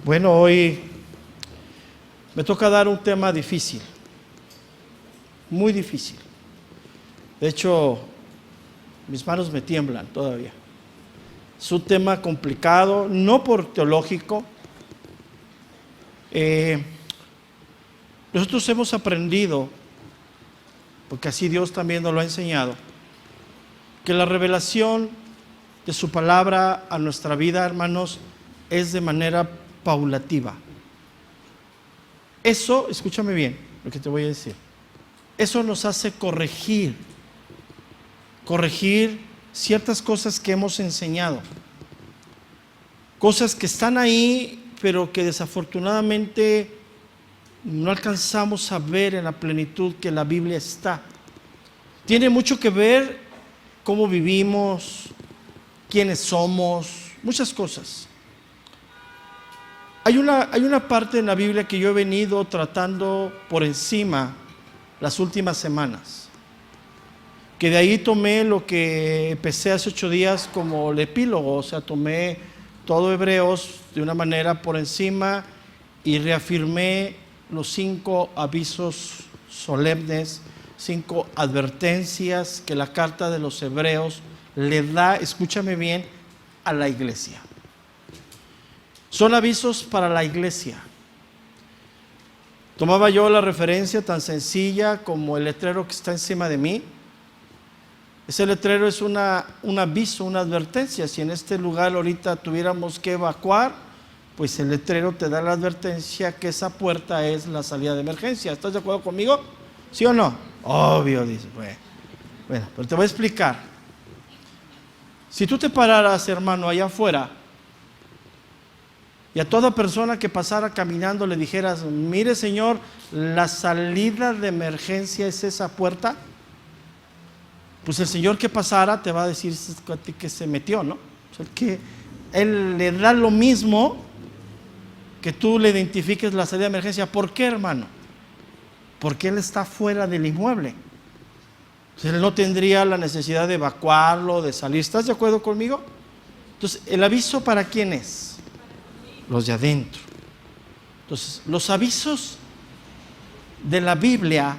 Bueno, hoy me toca dar un tema difícil, muy difícil. De hecho, mis manos me tiemblan todavía. Es un tema complicado, no por teológico. Nosotros hemos aprendido, porque así Dios también nos lo ha enseñado, que la revelación de su palabra a nuestra vida, hermanos, es de manera paulativa. Eso, escúchame bien lo que te voy a decir, eso nos hace corregir ciertas cosas que hemos enseñado, cosas que están ahí, pero que desafortunadamente no alcanzamos a ver en la plenitud que la Biblia está. Tiene mucho que ver cómo vivimos, quiénes somos, muchas cosas. Hay una parte en la Biblia que yo he venido tratando por encima las últimas semanas, que de ahí tomé lo que empecé hace 8 días como el epílogo, o sea, tomé todo Hebreos de una manera por encima y reafirmé los 5 avisos solemnes, 5 advertencias que la carta de los Hebreos le da, escúchame bien, a la iglesia. Son avisos para la iglesia. Tomaba yo la referencia tan sencilla como el letrero que está encima de mí. Ese letrero es un aviso, una advertencia. Si en este lugar ahorita tuviéramos que evacuar, pues el letrero te da la advertencia que esa puerta es la salida de emergencia. ¿Estás de acuerdo conmigo? ¿Sí o no? Obvio, dice. Bueno, pero te voy a explicar. Si tú te pararas, hermano, allá afuera, y a toda persona que pasara caminando le dijeras, mire señor, la salida de emergencia es esa puerta, pues el señor que pasara te va a decir que se metió, ¿no? O sea, que él le da lo mismo que tú le identifiques la salida de emergencia. ¿Por qué, hermano? Porque él está fuera del inmueble. Entonces, él no tendría la necesidad de evacuarlo, de salir. ¿Estás de acuerdo conmigo? Entonces, ¿el aviso para quién es? Los de adentro. Entonces, los avisos de la Biblia,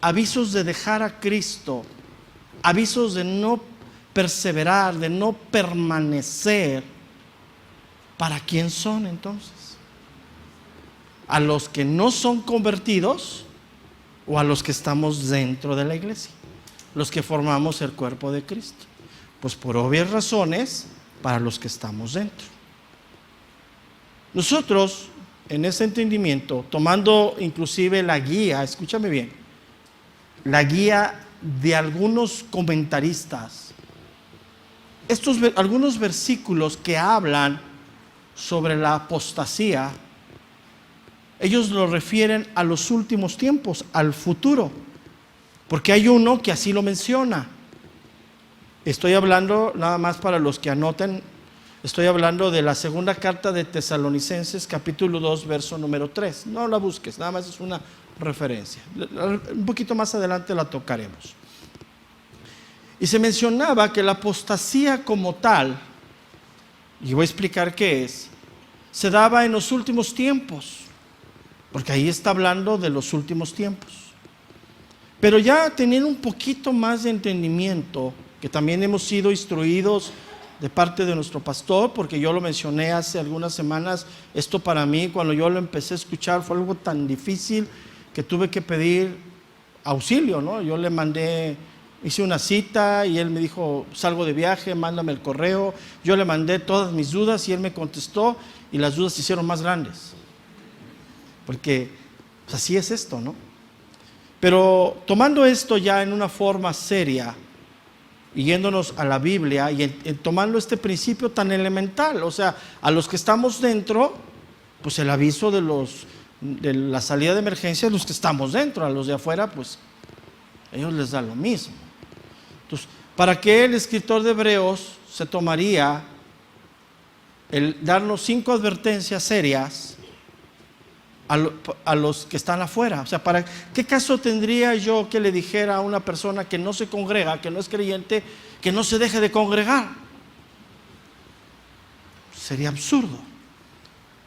avisos de dejar a Cristo, avisos de no perseverar, de no permanecer, ¿para quién son entonces? ¿A los que no son convertidos o a los que estamos dentro de la iglesia? Los que formamos el cuerpo de Cristo. Pues por obvias razones, para los que estamos dentro. Nosotros, en ese entendimiento, tomando inclusive la guía, escúchame bien, la guía de algunos comentaristas, algunos versículos que hablan sobre la apostasía, ellos lo refieren a los últimos tiempos, al futuro, porque hay uno que así lo menciona. Estoy hablando, nada más para los que anoten, estoy hablando de la segunda carta de Tesalonicenses, capítulo 2, verso número 3. No la busques, nada más es una referencia. Un poquito más adelante la tocaremos. Y se mencionaba que la apostasía como tal, y voy a explicar qué es, se daba en los últimos tiempos, porque ahí está hablando de los últimos tiempos. Pero ya teniendo un poquito más de entendimiento, que también hemos sido instruidos de parte de nuestro pastor, porque yo lo mencioné hace algunas semanas, esto para mí cuando yo lo empecé a escuchar fue algo tan difícil que tuve que pedir auxilio, ¿no? Yo le mandé, hice una cita y él me dijo, salgo de viaje, mándame el correo. Yo le mandé todas mis dudas y él me contestó y las dudas se hicieron más grandes, porque pues así es esto, ¿no? Pero tomando esto ya en una forma seria y yéndonos a la Biblia y tomando este principio tan elemental, o sea, a los que estamos dentro, pues el aviso de la salida de emergencia es los que estamos dentro, a los de afuera, pues ellos les da lo mismo. Entonces, ¿para qué el escritor de Hebreos se tomaría el darnos 5 advertencias serias a los que están afuera? O sea, ¿para qué caso tendría yo que le dijera a una persona que no se congrega, que no es creyente, que no se deje de congregar? Sería absurdo.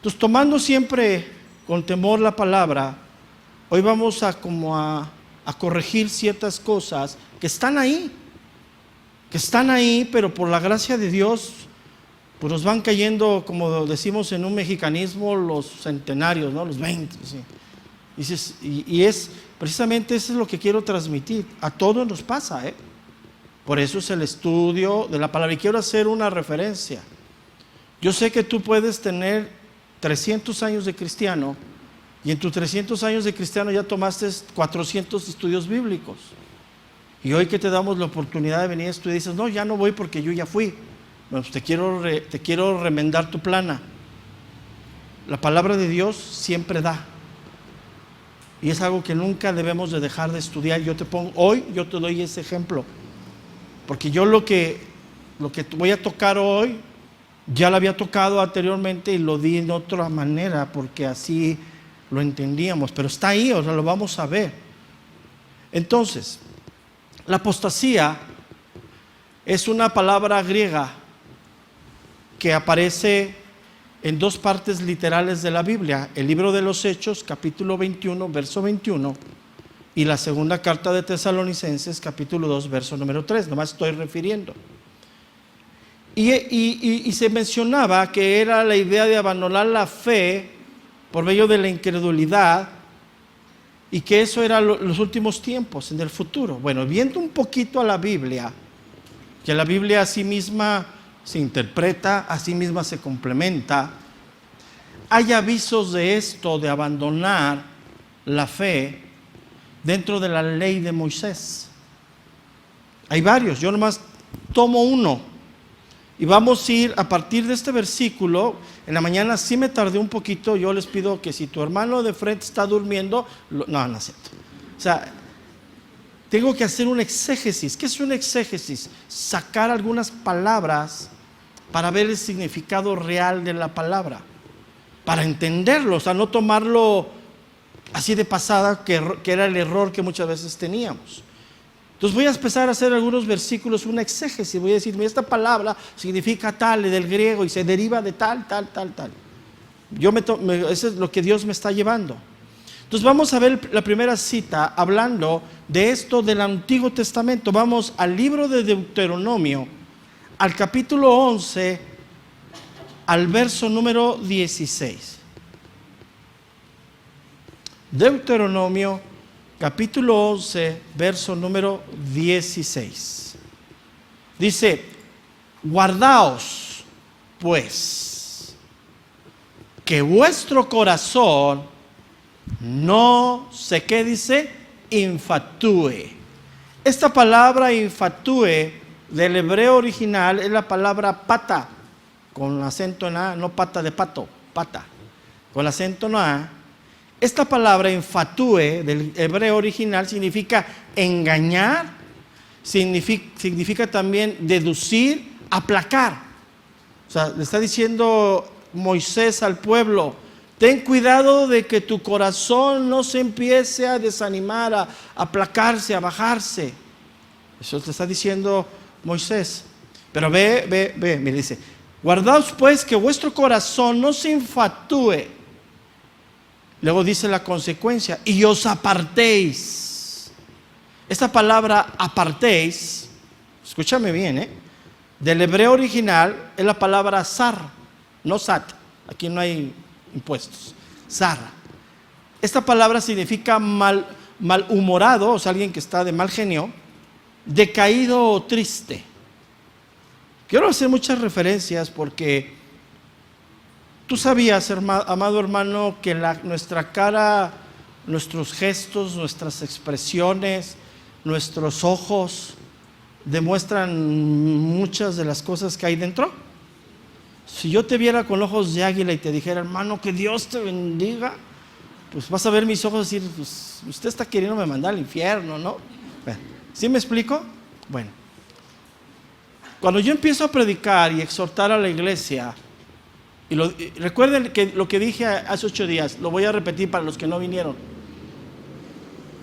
Entonces, tomando siempre con temor la palabra, hoy vamos a corregir ciertas cosas que están ahí, pero por la gracia de Dios, pues nos van cayendo, como decimos en un mexicanismo, los centenarios, ¿no? Los 20, ¿sí? Y es precisamente eso es lo que quiero transmitir. A todos nos pasa, ¿eh? Por eso es el estudio de la palabra. Y quiero hacer una referencia. Yo sé que tú puedes tener 300 años de cristiano, y en tus 300 años de cristiano ya tomaste 400 estudios bíblicos. Y hoy que te damos la oportunidad de venir a estudiar, dices, no, ya no voy porque yo ya fui. Bueno, pues te quiero remendar tu plana. La palabra de Dios siempre da. Y es algo que nunca debemos de dejar de estudiar. Hoy yo te doy ese ejemplo. Porque yo lo que voy a tocar hoy, ya lo había tocado anteriormente y lo di de otra manera, porque así lo entendíamos. Pero está ahí, o sea, lo vamos a ver. Entonces, la apostasía es una palabra griega que aparece en dos partes literales de la Biblia: el libro de los Hechos, capítulo 21, verso 21, y la segunda carta de Tesalonicenses, capítulo 2, verso número 3. Nomás estoy refiriendo. Y se mencionaba que era la idea de abandonar la fe por medio de la incredulidad, y que eso era los últimos tiempos, en el futuro. Bueno, viendo un poquito a la Biblia, que la Biblia a sí misma se interpreta, a sí misma se complementa, hay avisos de esto, de abandonar la fe dentro de la ley de Moisés. Hay varios, yo nomás tomo uno y vamos a ir a partir de este versículo. En la mañana sí me tardé un poquito. Yo les pido que si tu hermano de frente está durmiendo, no es cierto. O sea, tengo que hacer un exégesis. ¿Qué es un exégesis? Sacar algunas palabras para ver el significado real de la palabra, para entenderlo, o sea, no tomarlo así de pasada, que era el error que muchas veces teníamos. Entonces voy a empezar a hacer algunos versículos, una exégesis. Voy a decir, mira, esta palabra significa tal, del griego, y se deriva de tal. Eso es lo que Dios me está llevando. Entonces vamos a ver la primera cita hablando de esto del Antiguo Testamento. Vamos al libro de Deuteronomio, al capítulo 11, al verso número 16. Deuteronomio, capítulo 11, verso número 16. Dice, guardaos, pues, que vuestro corazón no se, ¿qué dice? Infatúe. Esta palabra infatúe del hebreo original es la palabra pata, con acento en A, no pata de pato, pata, con acento en A. Esta palabra infatúe del hebreo original significa engañar, significa también deducir, aplacar. O sea, le está diciendo Moisés al pueblo, ten cuidado de que tu corazón no se empiece a desanimar, a aplacarse, a bajarse. Eso te está diciendo Moisés. Pero ve, me dice, guardaos pues que vuestro corazón no se infatúe. Luego dice la consecuencia, y os apartéis. Esta palabra apartéis, escúchame bien, del hebreo original es la palabra zar, no sat. Aquí no hay impuestos. Zar. Esta palabra significa malhumorado, o sea, alguien que está de mal genio, decaído o triste. Quiero hacer muchas referencias porque tú sabías, amado hermano, que nuestra cara, nuestros gestos, nuestras expresiones, nuestros ojos demuestran muchas de las cosas que hay dentro. Si yo te viera con ojos de águila y te dijera, hermano, que Dios te bendiga, pues vas a ver mis ojos y decir, pues, usted está queriéndome mandar al infierno, ¿no? ¿Sí me explico? Bueno, cuando yo empiezo a predicar y exhortar a la iglesia, recuerden que lo que dije hace 8 días, lo voy a repetir para los que no vinieron.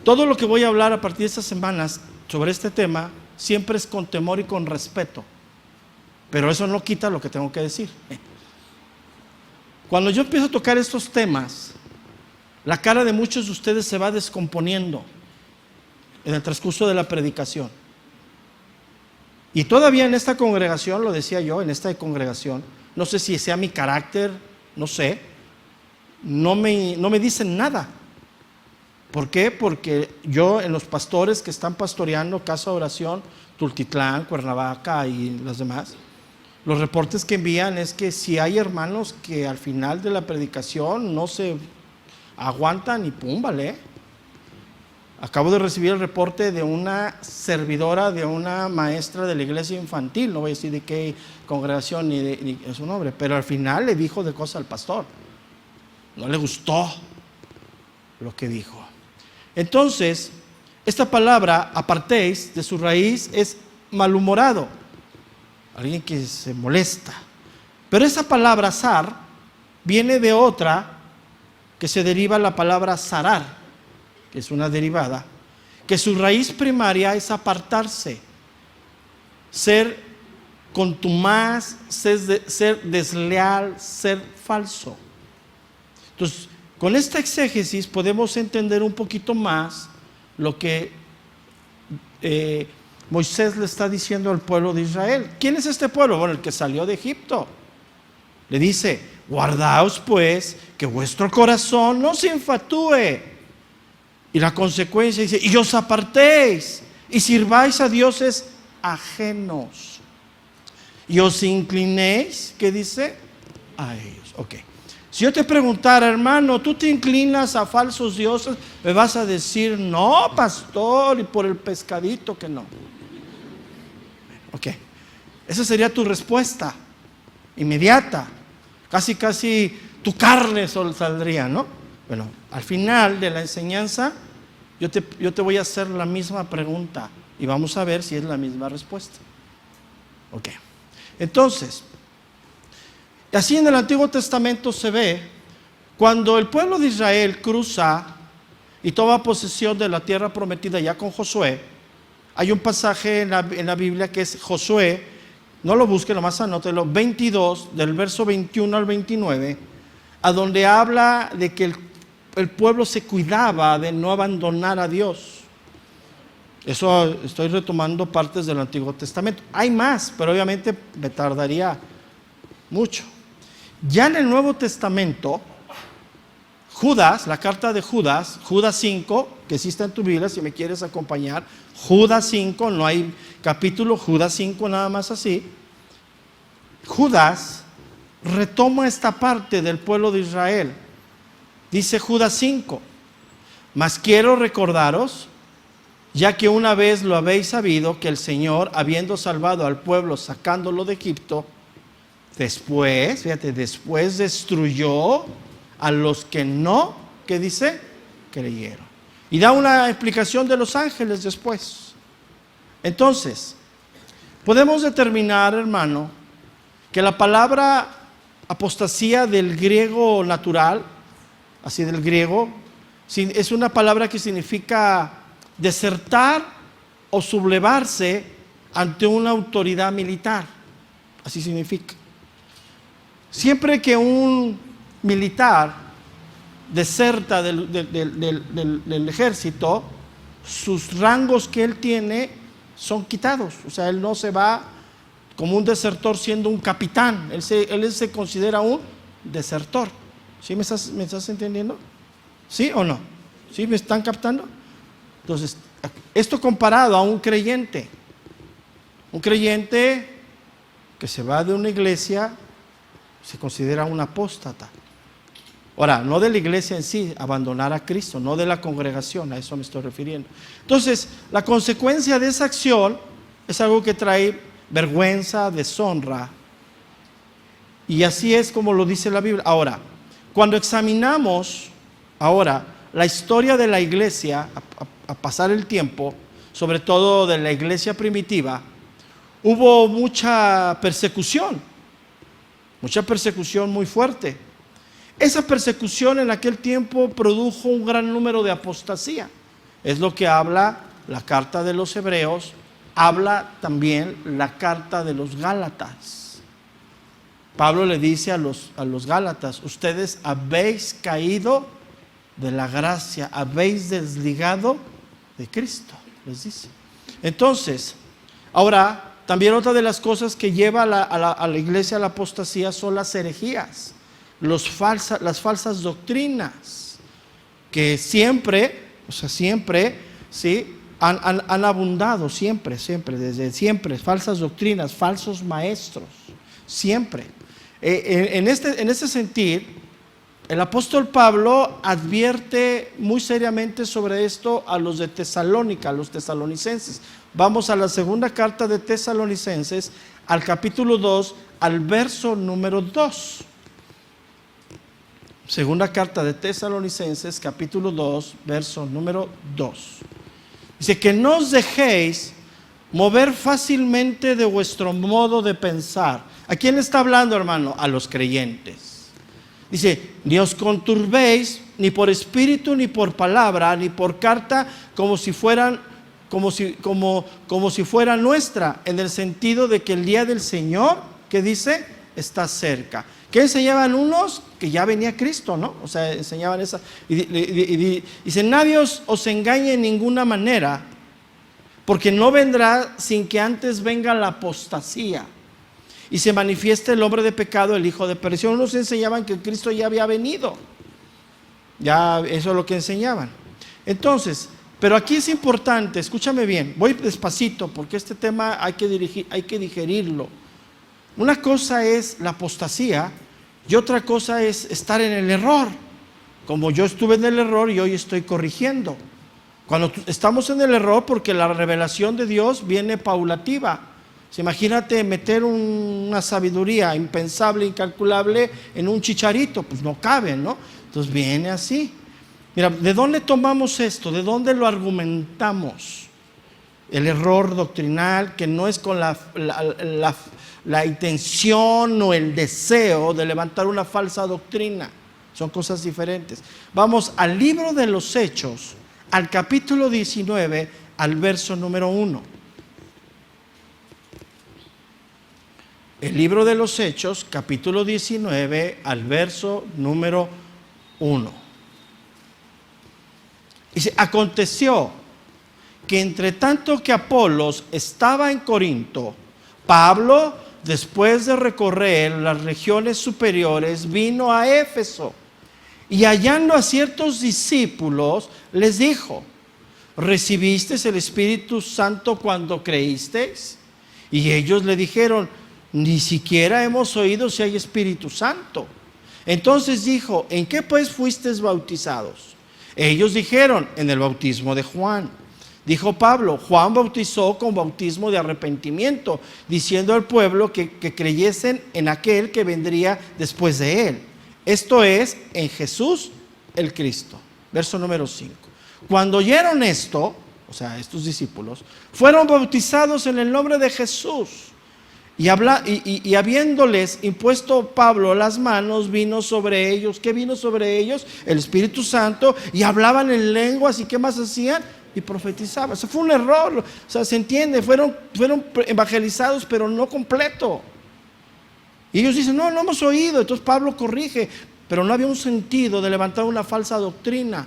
Todo lo que voy a hablar a partir de estas semanas sobre este tema siempre es con temor y con respeto, pero eso no quita lo que tengo que decir. Cuando yo empiezo a tocar estos temas, la cara de muchos de ustedes se va descomponiendo en el transcurso de la predicación. Y todavía en esta congregación, lo decía yo, en esta congregación, no sé si sea mi carácter, no sé, no me dicen nada. ¿Por qué? Porque yo en los pastores que están pastoreando Casa de Oración, Tultitlán, Cuernavaca y las demás, los reportes que envían es que si hay hermanos que al final de la predicación no se aguantan y pum, vale. Acabo de recibir el reporte de una servidora, de una maestra de la iglesia infantil, no voy a decir de qué congregación ni de su nombre, pero al final le dijo de cosa al pastor. No le gustó lo que dijo. Entonces, esta palabra, apartéis, de su raíz es malhumorado, alguien que se molesta. Pero esa palabra zar viene de otra que se deriva la palabra zarar, que es una derivada, que su raíz primaria es apartarse, ser contumaz, ser desleal, ser falso. Entonces, con esta exégesis podemos entender un poquito más lo que Moisés le está diciendo al pueblo de Israel. ¿Quién es este pueblo? Bueno, el que salió de Egipto. Le dice, guardaos pues que vuestro corazón no se infatúe. Y la consecuencia dice, y os apartéis y sirváis a dioses ajenos. Y os inclinéis, ¿qué dice? A ellos. Ok. Si yo te preguntara, hermano, ¿tú te inclinas a falsos dioses? Me vas a decir, no, pastor, y por el pescadito que no. Ok. Esa sería tu respuesta inmediata. Casi tu carne saldría, ¿no? Bueno, al final de la enseñanza, yo te voy a hacer la misma pregunta y vamos a ver si es la misma respuesta. Ok. Entonces, así en el Antiguo Testamento se ve cuando el pueblo de Israel cruza y toma posesión de la tierra prometida ya con Josué. Hay un pasaje en la Biblia que es Josué, no lo busque, nomás anótelo, 22, del verso 21 al 29, a donde habla de que el pueblo se cuidaba de no abandonar a Dios. Eso estoy retomando partes del Antiguo Testamento. Hay más, pero obviamente me tardaría mucho. Ya en el Nuevo Testamento, Judas, la carta de Judas 5, que sí está en tu Biblia, si me quieres acompañar, Judas 5, no hay capítulo, Judas 5 nada más así. Judas retoma esta parte del pueblo de Israel. Dice Judas 5, mas quiero recordaros, ya que una vez lo habéis sabido, que el Señor, habiendo salvado al pueblo, sacándolo de Egipto, después destruyó a los que no, ¿qué dice? Creyeron. Y da una explicación de los ángeles después. Entonces, podemos determinar, hermano, que la palabra apostasía del griego natural, así del griego, es una palabra que significa desertar o sublevarse ante una autoridad militar. Así significa. Siempre que un militar deserta del ejército, sus rangos que él tiene son quitados. O sea, él no se va como un desertor siendo un capitán. Él se considera un desertor. ¿Sí me estás entendiendo? ¿Sí o no? ¿Sí me están captando? Entonces, esto comparado a un creyente que se va de una iglesia, se considera un apóstata. Ahora, no de la iglesia en sí, abandonar a Cristo, no de la congregación, a eso me estoy refiriendo. Entonces, la consecuencia de esa acción es algo que trae vergüenza, deshonra, y así es como lo dice la Biblia. Ahora, cuando examinamos la historia de la iglesia, a pasar el tiempo, sobre todo de la iglesia primitiva, hubo mucha persecución muy fuerte. Esa persecución en aquel tiempo produjo un gran número de apostasía. Es lo que habla la carta de los Hebreos, habla también la carta de los Gálatas. Pablo le dice a los Gálatas: ustedes habéis caído de la gracia, habéis desligado de Cristo, les dice. Entonces, ahora, también otra de las cosas que lleva a la iglesia a la apostasía son las herejías, las falsas doctrinas, que siempre, ¿sí?, han abundado, siempre, desde siempre, falsas doctrinas, falsos maestros, siempre. En este sentido, el apóstol Pablo advierte muy seriamente sobre esto a los de Tesalónica, a los tesalonicenses. Vamos a la segunda carta de Tesalonicenses, al capítulo 2, al verso número 2. Segunda carta de Tesalonicenses, capítulo 2, verso número 2. Dice: que no os dejéis mover fácilmente de vuestro modo de pensar. ¿A quién le está hablando, hermano? A los creyentes. Dice: ni os conturbéis ni por espíritu, ni por palabra, ni por carta, como si fuera nuestra, en el sentido de que el día del Señor, ¿qué dice?, está cerca. ¿Qué enseñaban unos? Que ya venía Cristo, ¿no? O sea, enseñaban esa. Y dice: nadie os engañe en ninguna manera, porque no vendrá sin que antes venga la apostasía y se manifieste el hombre de pecado, el hijo de perdición. Unos enseñaban que Cristo ya había venido. Ya, eso es lo que enseñaban. Entonces, pero aquí es importante, escúchame bien, voy despacito porque este tema hay que digerirlo. Una cosa es la apostasía y otra cosa es estar en el error, como yo estuve en el error y hoy estoy corrigiendo. Cuando estamos en el error, porque la revelación de Dios viene paulativa. Imagínate meter una sabiduría impensable, incalculable en un chicharito, pues no cabe, ¿no? Entonces viene así. Mira, ¿de dónde tomamos esto? ¿De dónde lo argumentamos? El error doctrinal, que no es con la intención o el deseo de levantar una falsa doctrina. Son cosas diferentes. Vamos al libro de los Hechos, al capítulo 19, al verso número 1. El libro de los Hechos, capítulo 19, al verso número 1. Dice: aconteció que entre tanto que Apolos estaba en Corinto, Pablo, después de recorrer las regiones superiores, vino a Éfeso, y hallando a ciertos discípulos, les dijo: ¿recibisteis el Espíritu Santo cuando creísteis? Y ellos le dijeron: ni siquiera hemos oído si hay Espíritu Santo. Entonces dijo: ¿en qué pues fuisteis bautizados? Ellos dijeron: en el bautismo de Juan. Dijo Pablo: Juan bautizó con bautismo de arrepentimiento, diciendo al pueblo que creyesen en aquel que vendría después de él, esto es, en Jesús el Cristo. Verso número 5. Cuando oyeron esto, o sea, estos discípulos, fueron bautizados en el nombre de Jesús. Y habiéndoles impuesto Pablo las manos, vino sobre ellos. ¿Qué vino sobre ellos? El Espíritu Santo, y hablaban en lenguas. ¿Y qué más hacían? Y profetizaban. Eso fue un error. O sea, se entiende, fueron evangelizados, pero no completo. Y ellos dicen: no hemos oído. Entonces Pablo corrige, pero no había un sentido de levantar una falsa doctrina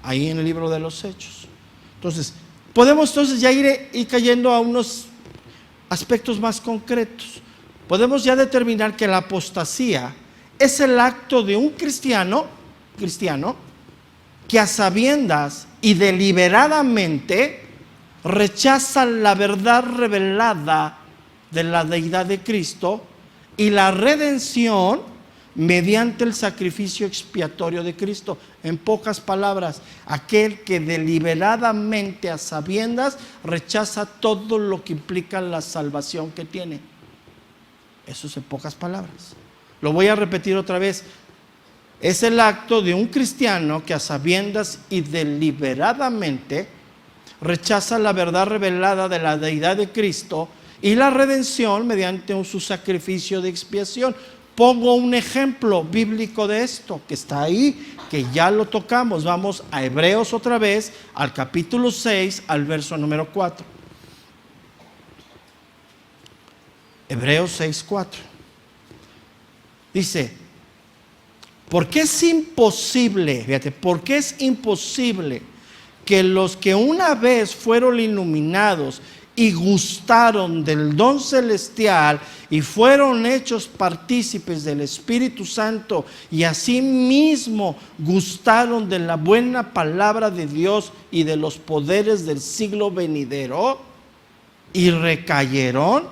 ahí en el libro de los Hechos. Entonces, podemos ya ir cayendo a unos aspectos más concretos. Podemos ya determinar que la apostasía es el acto de un cristiano que a sabiendas y deliberadamente rechaza la verdad revelada de la deidad de Cristo y la redención mediante el sacrificio expiatorio de Cristo. En pocas palabras, aquel que deliberadamente, a sabiendas, rechaza todo lo que implica la salvación que tiene. Eso es en pocas palabras. Lo voy a repetir otra vez. Es el acto de un cristiano que a sabiendas y deliberadamente rechaza la verdad revelada de la deidad de Cristo y la redención mediante su sacrificio de expiación. Pongo un ejemplo bíblico de esto que está ahí, que ya lo tocamos. Vamos a Hebreos otra vez, al capítulo 6, al verso número 4. Hebreos 6, 4. Dice, porque es imposible, fíjate, porque es imposible que los que una vez fueron iluminados y gustaron del don celestial y fueron hechos partícipes del Espíritu Santo y asimismo gustaron de la buena palabra de Dios y de los poderes del siglo venidero y recayeron,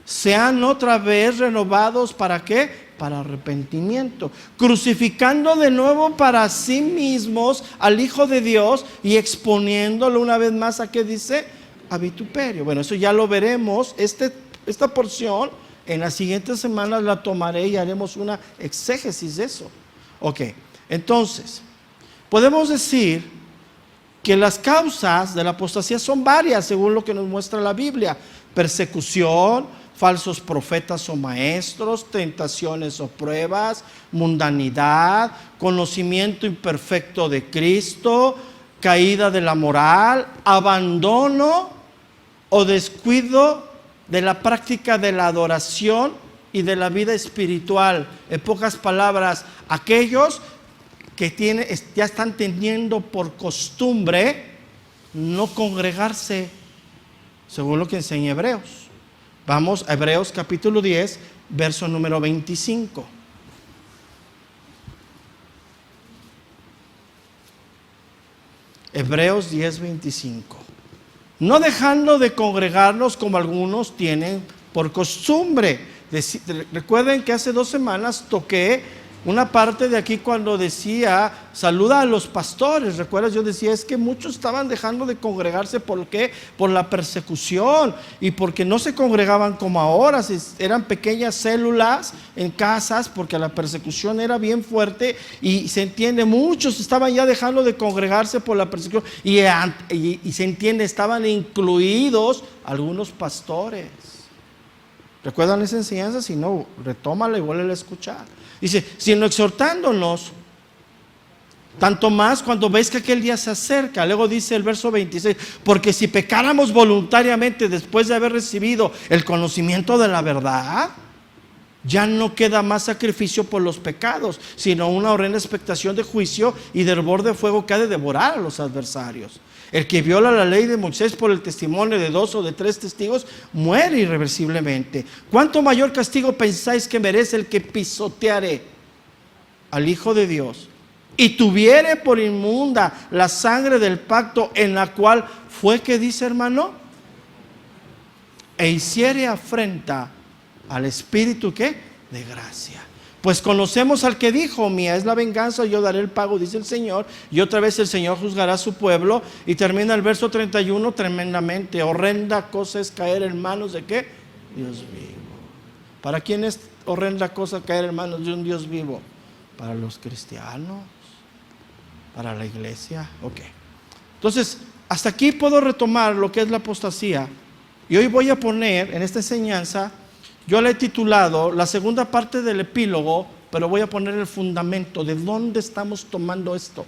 sean otra vez renovados, ¿para qué? Para arrepentimiento, crucificando de nuevo para sí mismos al Hijo de Dios y exponiéndolo una vez más a ¿qué dice? A vituperio. Bueno, eso ya lo veremos. Esta porción en las siguientes semanas la tomaré y haremos una exégesis de eso. Ok, entonces podemos decir que las causas de la apostasía son varias según lo que nos muestra la Biblia: persecución, falsos profetas o maestros, tentaciones o pruebas, mundanidad, conocimiento imperfecto de Cristo, caída de la moral, abandono o descuido de la práctica de la adoración y de la vida espiritual. En pocas palabras, aquellos que ya están teniendo por costumbre no congregarse, según lo que enseña Hebreos. Vamos a Hebreos capítulo 10, verso número 25. Hebreos 10, 25. No dejando de congregarnos como algunos tienen por costumbre. Recuerden que hace 2 semanas toqué una parte de aquí cuando decía, saluda a los pastores. ¿Recuerdas? Yo decía, es que muchos estaban dejando de congregarse. ¿Por qué? Por la persecución y porque no se congregaban como ahora. Eran pequeñas células en casas porque la persecución era bien fuerte y se entiende, muchos estaban ya dejando de congregarse por la persecución y se entiende, estaban incluidos algunos pastores. ¿Recuerdan esa enseñanza? Si no, retómala y vuelve a escuchar. Dice, sino exhortándonos, tanto más cuando veis que aquel día se acerca. Luego dice el verso 26, porque si pecáramos voluntariamente después de haber recibido el conocimiento de la verdad, ya no queda más sacrificio por los pecados, sino una horrenda expectación de juicio y de hervor de fuego que ha de devorar a los adversarios. El que viola la ley de Moisés por el testimonio de 2 o de 3 testigos muere irreversiblemente. ¿Cuánto mayor castigo pensáis que merece el que pisoteare al Hijo de Dios y tuviere por inmunda la sangre del pacto en la cual fue, que dice, hermano, e hiciere afrenta al Espíritu, ¿qué? De gracia. Pues conocemos al que dijo, mía es la venganza, yo daré el pago, dice el Señor. Y otra vez el Señor juzgará a su pueblo. Y termina el verso 31 tremendamente. Horrenda cosa es caer en manos de ¿qué? Dios vivo. ¿Para quién es horrenda cosa caer en manos de un Dios vivo? Para los cristianos, para la iglesia. Ok. Entonces, hasta aquí puedo retomar lo que es la apostasía. Y hoy voy a poner en esta enseñanza, yo la he titulado la segunda parte del epílogo, pero voy a poner el fundamento de dónde estamos tomando esto,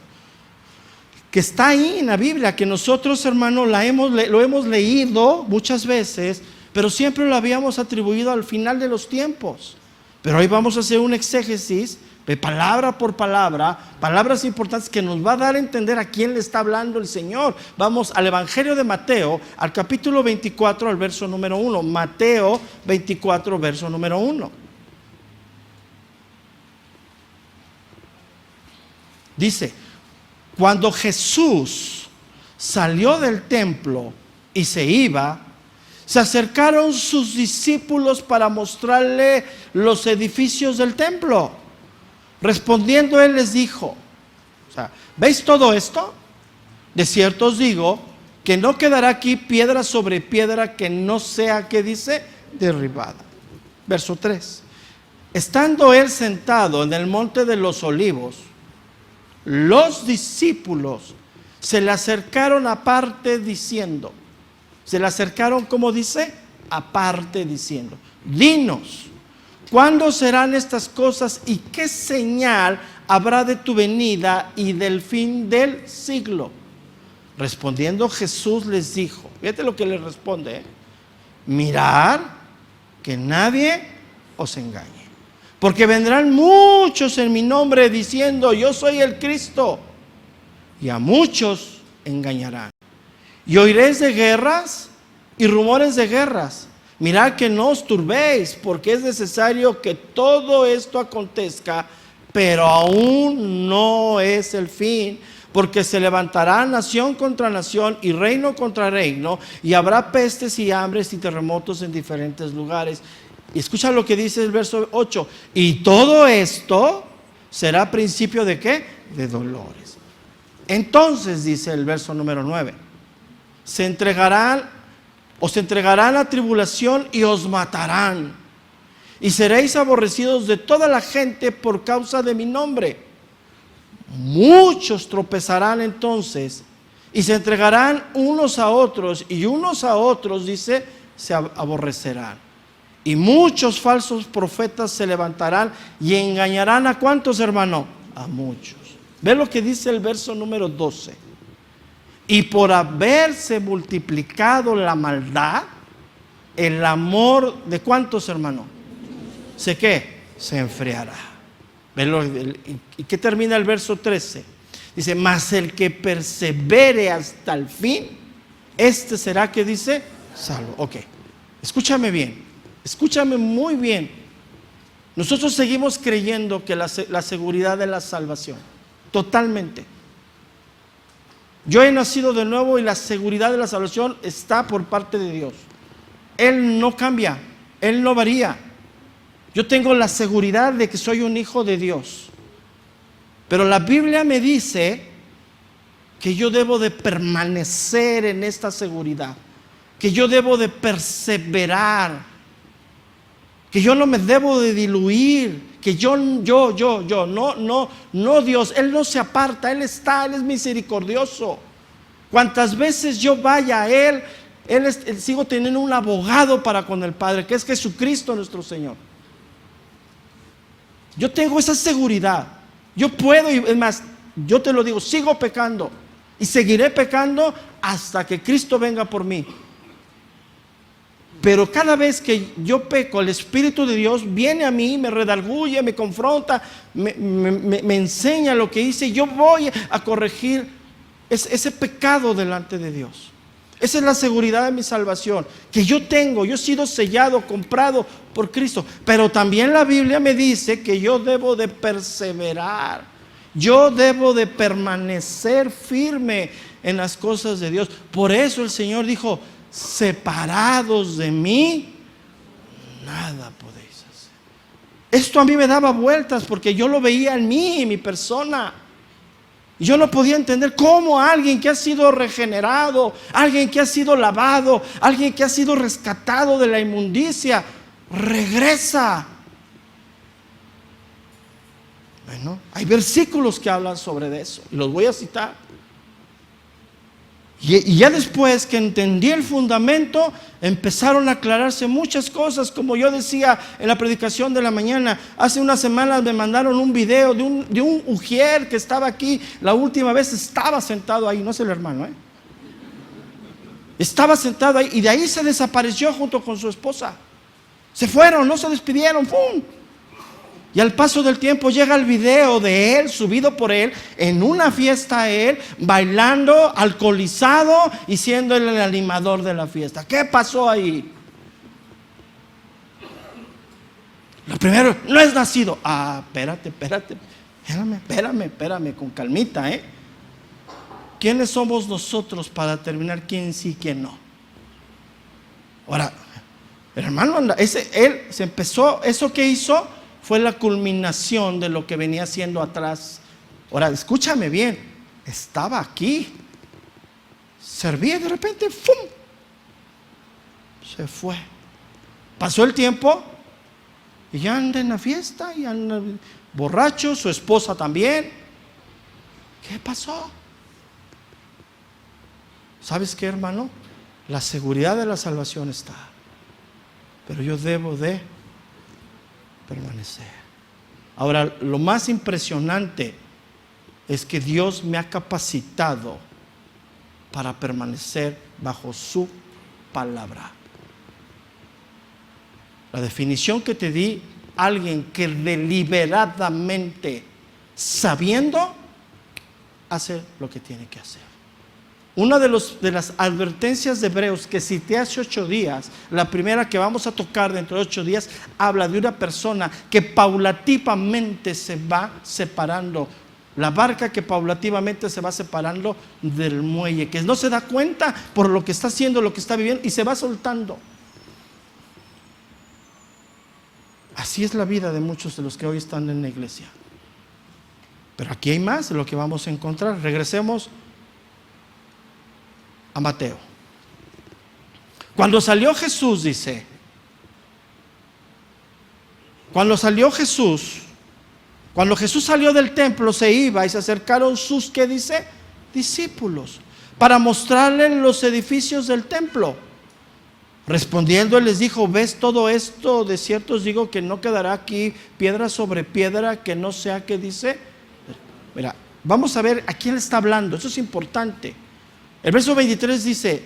que está ahí en la Biblia, que nosotros, hermanos, lo hemos leído muchas veces, pero siempre lo habíamos atribuido al final de los tiempos. Pero hoy vamos a hacer un exégesis de palabra por palabra, palabras importantes que nos va a dar a entender a quién le está hablando el Señor. Vamos al Evangelio de Mateo, al capítulo 24, al verso número 1. Mateo 24, verso número 1. Dice, cuando Jesús salió del templo y se iba, se acercaron sus discípulos para mostrarle los edificios del templo. Respondiendo él les dijo, ¿veis todo esto? De cierto os digo que no quedará aquí piedra sobre piedra que no sea, ¿qué dice? Derribada. Verso 3. Estando él sentado en el monte de los olivos, los discípulos se le acercaron aparte diciendo, se le acercaron, ¿cómo dice? Aparte diciendo, dinos, ¿cuándo serán estas cosas y qué señal habrá de tu venida y del fin del siglo? Respondiendo Jesús les dijo, fíjate lo que les responde, mirad que nadie os engañe, Porque vendrán muchos en mi nombre diciendo, yo soy el Cristo, y a muchos engañarán. Y oiréis de guerras y rumores de guerras. Mirad que no os turbéis, porque es necesario que todo esto acontezca, pero aún no es el fin, porque se levantará nación contra nación y reino contra reino, y habrá pestes y hambres y terremotos en diferentes lugares. Y escucha lo que dice el verso 8. Y todo esto será principio ¿de qué? De dolores. Entonces dice el verso número 9. Os entregarán la tribulación y os matarán. Y seréis aborrecidos de toda la gente por causa de mi nombre. Muchos tropezarán entonces y se entregarán unos a otros, y unos a otros, dice, se aborrecerán. Y muchos falsos profetas se levantarán y engañarán ¿a cuántos, hermano? A muchos. Ve lo que dice el verso número 12. Y por haberse multiplicado la maldad, el amor de ¿cuántos, hermano? Se enfriará. ¿Y qué termina el verso 13? Dice, mas el que persevere hasta el fin, este será, que dice, salvo. Ok, escúchame bien, escúchame muy bien. Nosotros seguimos creyendo que la seguridad de la salvación, totalmente. Yo he nacido de nuevo y la seguridad de la salvación está por parte de Dios. Él no cambia, Él no varía. Yo tengo la seguridad de que soy un hijo de Dios. Pero la Biblia me dice que yo debo de permanecer en esta seguridad, que yo debo de perseverar, que yo no me debo de diluir, que no Dios, Él no se aparta, Él está, Él es misericordioso. Cuantas veces yo vaya a Él, sigo teniendo un abogado para con el Padre, que es Jesucristo nuestro Señor. Yo tengo esa seguridad. Yo puedo, y es más, yo te lo digo, sigo pecando y seguiré pecando hasta que Cristo venga por mí. Pero cada vez que yo peco, el Espíritu de Dios viene a mí, me redarguye, me confronta, me enseña lo que hice, y yo voy a corregir ese pecado delante de Dios. Esa es la seguridad de mi salvación, que yo tengo. Yo he sido sellado, comprado por Cristo. Pero también la Biblia me dice que yo debo de perseverar. Yo debo de permanecer firme en las cosas de Dios. Por eso el Señor dijo, separados de mí, nada podéis hacer. Esto a mí me daba vueltas porque yo lo veía en mí, en mi persona. Yo no podía entender cómo alguien que ha sido regenerado, alguien que ha sido lavado, alguien que ha sido rescatado de la inmundicia, regresa. Bueno, hay versículos que hablan sobre eso y los voy a citar. Y ya después que entendí el fundamento, empezaron a aclararse muchas cosas. Como yo decía en la predicación de la mañana, hace unas semanas me mandaron un video de un ujier que estaba aquí. La última vez estaba sentado ahí, no es el hermano, estaba sentado ahí, y de ahí se desapareció junto con su esposa. Se fueron, no se despidieron, ¡pum! Y al paso del tiempo llega el video de él, subido por él, en una fiesta, él bailando, alcoholizado y siendo el animador de la fiesta. ¿Qué pasó ahí? Lo primero, no es nacido. Espérate, espérame, con calmita, ¿Quiénes somos nosotros para determinar quién sí, quién no? Ahora, el hermano, él se empezó, eso que hizo fue la culminación de lo que venía haciendo atrás. Ahora, escúchame bien, estaba aquí, servía, y de repente, ¡fum!, se fue. Pasó el tiempo y ya anda en la fiesta, y anda borracho, su esposa también. ¿Qué pasó? ¿Sabes qué, hermano? La seguridad de la salvación está, pero yo debo de permanecer. Ahora, lo más impresionante es que Dios me ha capacitado para permanecer bajo su palabra. La definición que te di alguien que deliberadamente, sabiendo, hace lo que tiene que hacer. Una de las advertencias de Hebreos que cité hace 8 días, la primera que vamos a tocar dentro de 8 días, habla de una persona que paulativamente se va separando. La barca que paulativamente se va separando del muelle, que no se da cuenta por lo que está haciendo, lo que está viviendo, y se va soltando. Así es la vida de muchos de los que hoy están en la iglesia. Pero aquí hay más de lo que vamos a encontrar. Regresemos a Mateo. Cuando salió Jesús, dice, cuando Jesús salió del templo, se iba y se acercaron sus, ¿qué dice? Discípulos, para mostrarle los edificios del templo. Respondiendo, él les dijo: ¿ves todo esto? De cierto os digo que no quedará aquí piedra sobre piedra que no sea, ¿qué dice? Mira, vamos a ver a quién le está hablando. Eso es importante. El verso 23 dice,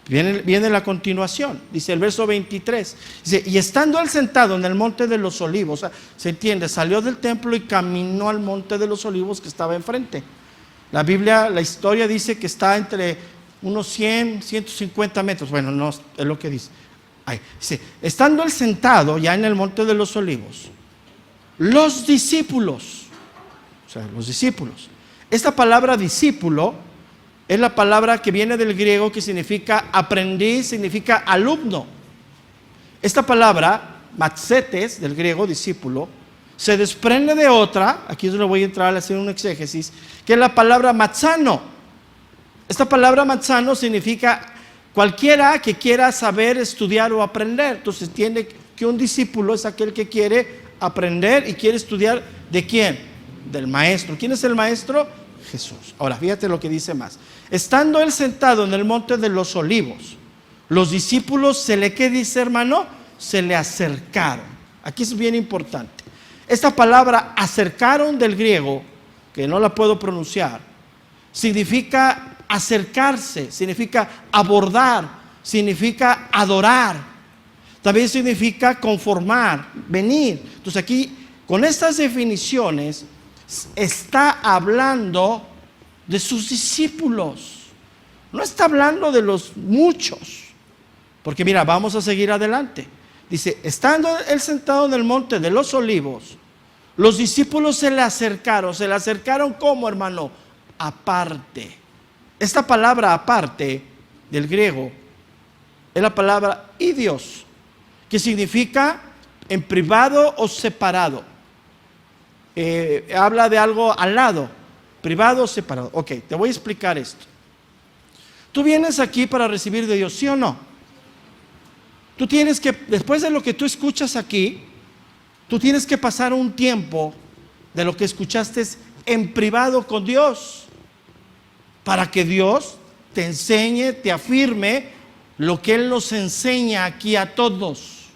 viene la continuación, dice el verso 23, dice: y estando él sentado en el monte de los olivos, o sea, se entiende, salió del templo y caminó al monte de los olivos que estaba enfrente. La Biblia, la historia dice que está entre unos 100, 150 metros, bueno, no es lo que dice. Ahí, dice, estando él sentado ya en el monte de los olivos, los discípulos, esta palabra discípulo es la palabra que viene del griego, que significa aprendiz, significa alumno. Esta palabra, matzetes, del griego discípulo, se desprende de otra, aquí yo le voy a entrar a hacer un exégesis, que es la palabra matzano. Esta palabra matzano significa cualquiera que quiera saber, estudiar o aprender. Entonces entiende que un discípulo es aquel que quiere aprender y quiere estudiar. ¿De quién? Del maestro. ¿Quién es el maestro? Jesús. Ahora, fíjate lo que dice más. Estando él sentado en el monte de los olivos, los discípulos ¿qué dice, hermano? Se le acercaron. Aquí es bien importante. Esta palabra acercaron del griego, que no la puedo pronunciar, significa acercarse, significa abordar, significa adorar, también significa conformar, venir. Entonces aquí, con estas definiciones, está hablando de sus discípulos, no está hablando de los muchos, porque mira, vamos a seguir adelante. Dice, estando él sentado en el monte de los olivos, los discípulos se le acercaron ¿cómo, hermano? Aparte. Esta palabra aparte del griego es la palabra idios, que significa en privado o separado. Habla de algo al lado, privado o separado. Ok, te voy a explicar esto. Tú vienes aquí para recibir de Dios, ¿sí o no? Tú tienes que, después de lo que tú escuchas aquí, tú tienes que pasar un tiempo de lo que escuchaste en privado con Dios, para que Dios te enseñe, te afirme lo que Él nos enseña aquí a todos.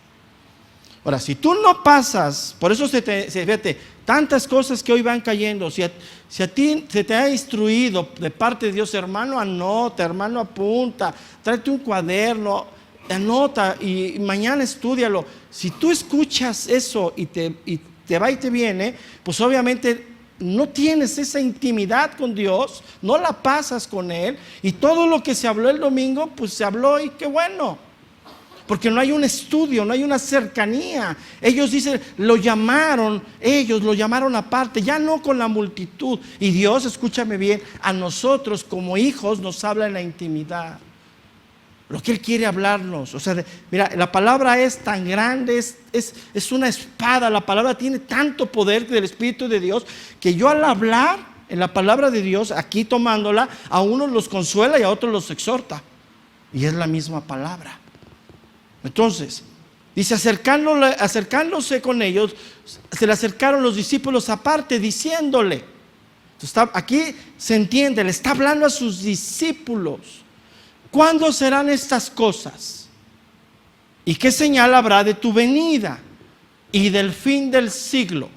Ahora, si tú no pasas, por eso fíjate, tantas cosas que hoy van cayendo, si a ti se te ha instruido de parte de Dios, hermano, anota, hermano, apunta, tráete un cuaderno, anota y mañana estúdialo. Si tú escuchas eso y te va y te viene, pues obviamente no tienes esa intimidad con Dios, no la pasas con Él, y todo lo que se habló el domingo, pues se habló y qué bueno, porque no hay un estudio, no hay una cercanía. Ellos dicen, lo llamaron aparte, ya no con la multitud. Y Dios, escúchame bien, a nosotros como hijos nos habla en la intimidad, lo que Él quiere hablarnos. O sea, mira, la palabra es tan grande, es una espada. La palabra tiene tanto poder del Espíritu de Dios, que yo al hablar en la palabra de Dios, aquí tomándola, a unos los consuela y a otros los exhorta. Y es la misma palabra. Entonces, dice, acercándose con ellos, se le acercaron los discípulos aparte, diciéndole. Entonces, aquí se entiende, le está hablando a sus discípulos. ¿Cuándo serán estas cosas? ¿Y qué señal habrá de tu venida y del fin del siglo?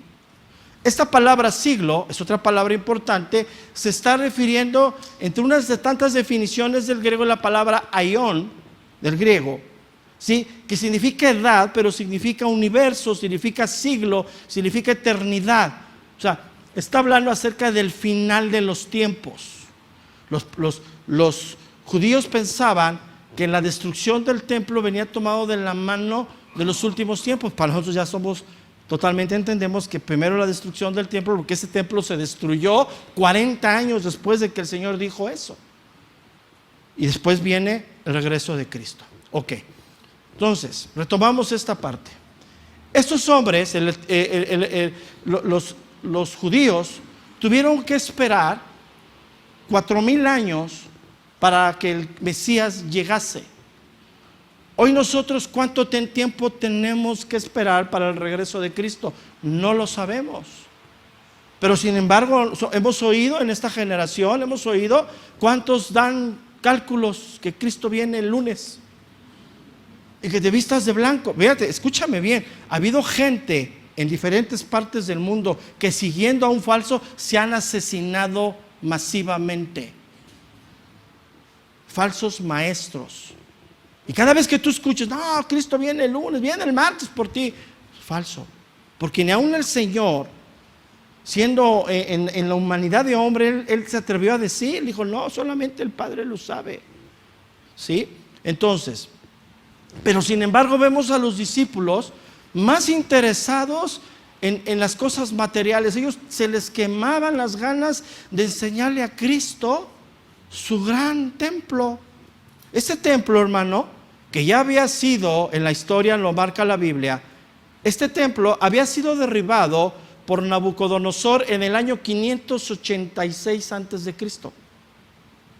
Esta palabra siglo es otra palabra importante. Se está refiriendo, entre unas de tantas definiciones del griego, la palabra aion del griego ¿sí? Que significa edad, pero significa universo, significa siglo, significa eternidad. O sea, está hablando acerca del final de los tiempos. Los judíos pensaban que la destrucción del templo venía tomado de la mano de los últimos tiempos. Para nosotros ya somos totalmente, entendemos que primero la destrucción del templo, porque ese templo se destruyó 40 años después de que el Señor dijo eso. Y después viene el regreso de Cristo. Ok, entonces, retomamos esta parte. Estos hombres, los judíos, tuvieron que esperar 4,000 años para que el Mesías llegase. Hoy nosotros, ¿cuánto tiempo tenemos que esperar para el regreso de Cristo? No lo sabemos. Pero sin embargo, hemos oído en esta generación, hemos oído cuántos dan cálculos que Cristo viene el lunes y que te vistas de blanco. Fíjate, escúchame bien, ha habido gente en diferentes partes del mundo que siguiendo a un falso se han asesinado masivamente. Falsos maestros. Y cada vez que tú escuches, no, Cristo viene el lunes, viene el martes por ti, falso. Porque ni aún el Señor, siendo en la humanidad de hombre, él se atrevió a decir, dijo, no, solamente el Padre lo sabe. ¿Sí? Entonces, pero sin embargo vemos a los discípulos más interesados en las cosas materiales. Ellos se les quemaban las ganas de enseñarle a Cristo su gran templo. Este templo, hermano, que ya había sido, en la historia lo marca la Biblia, este templo había sido derribado por Nabucodonosor en el año 586 antes de Cristo.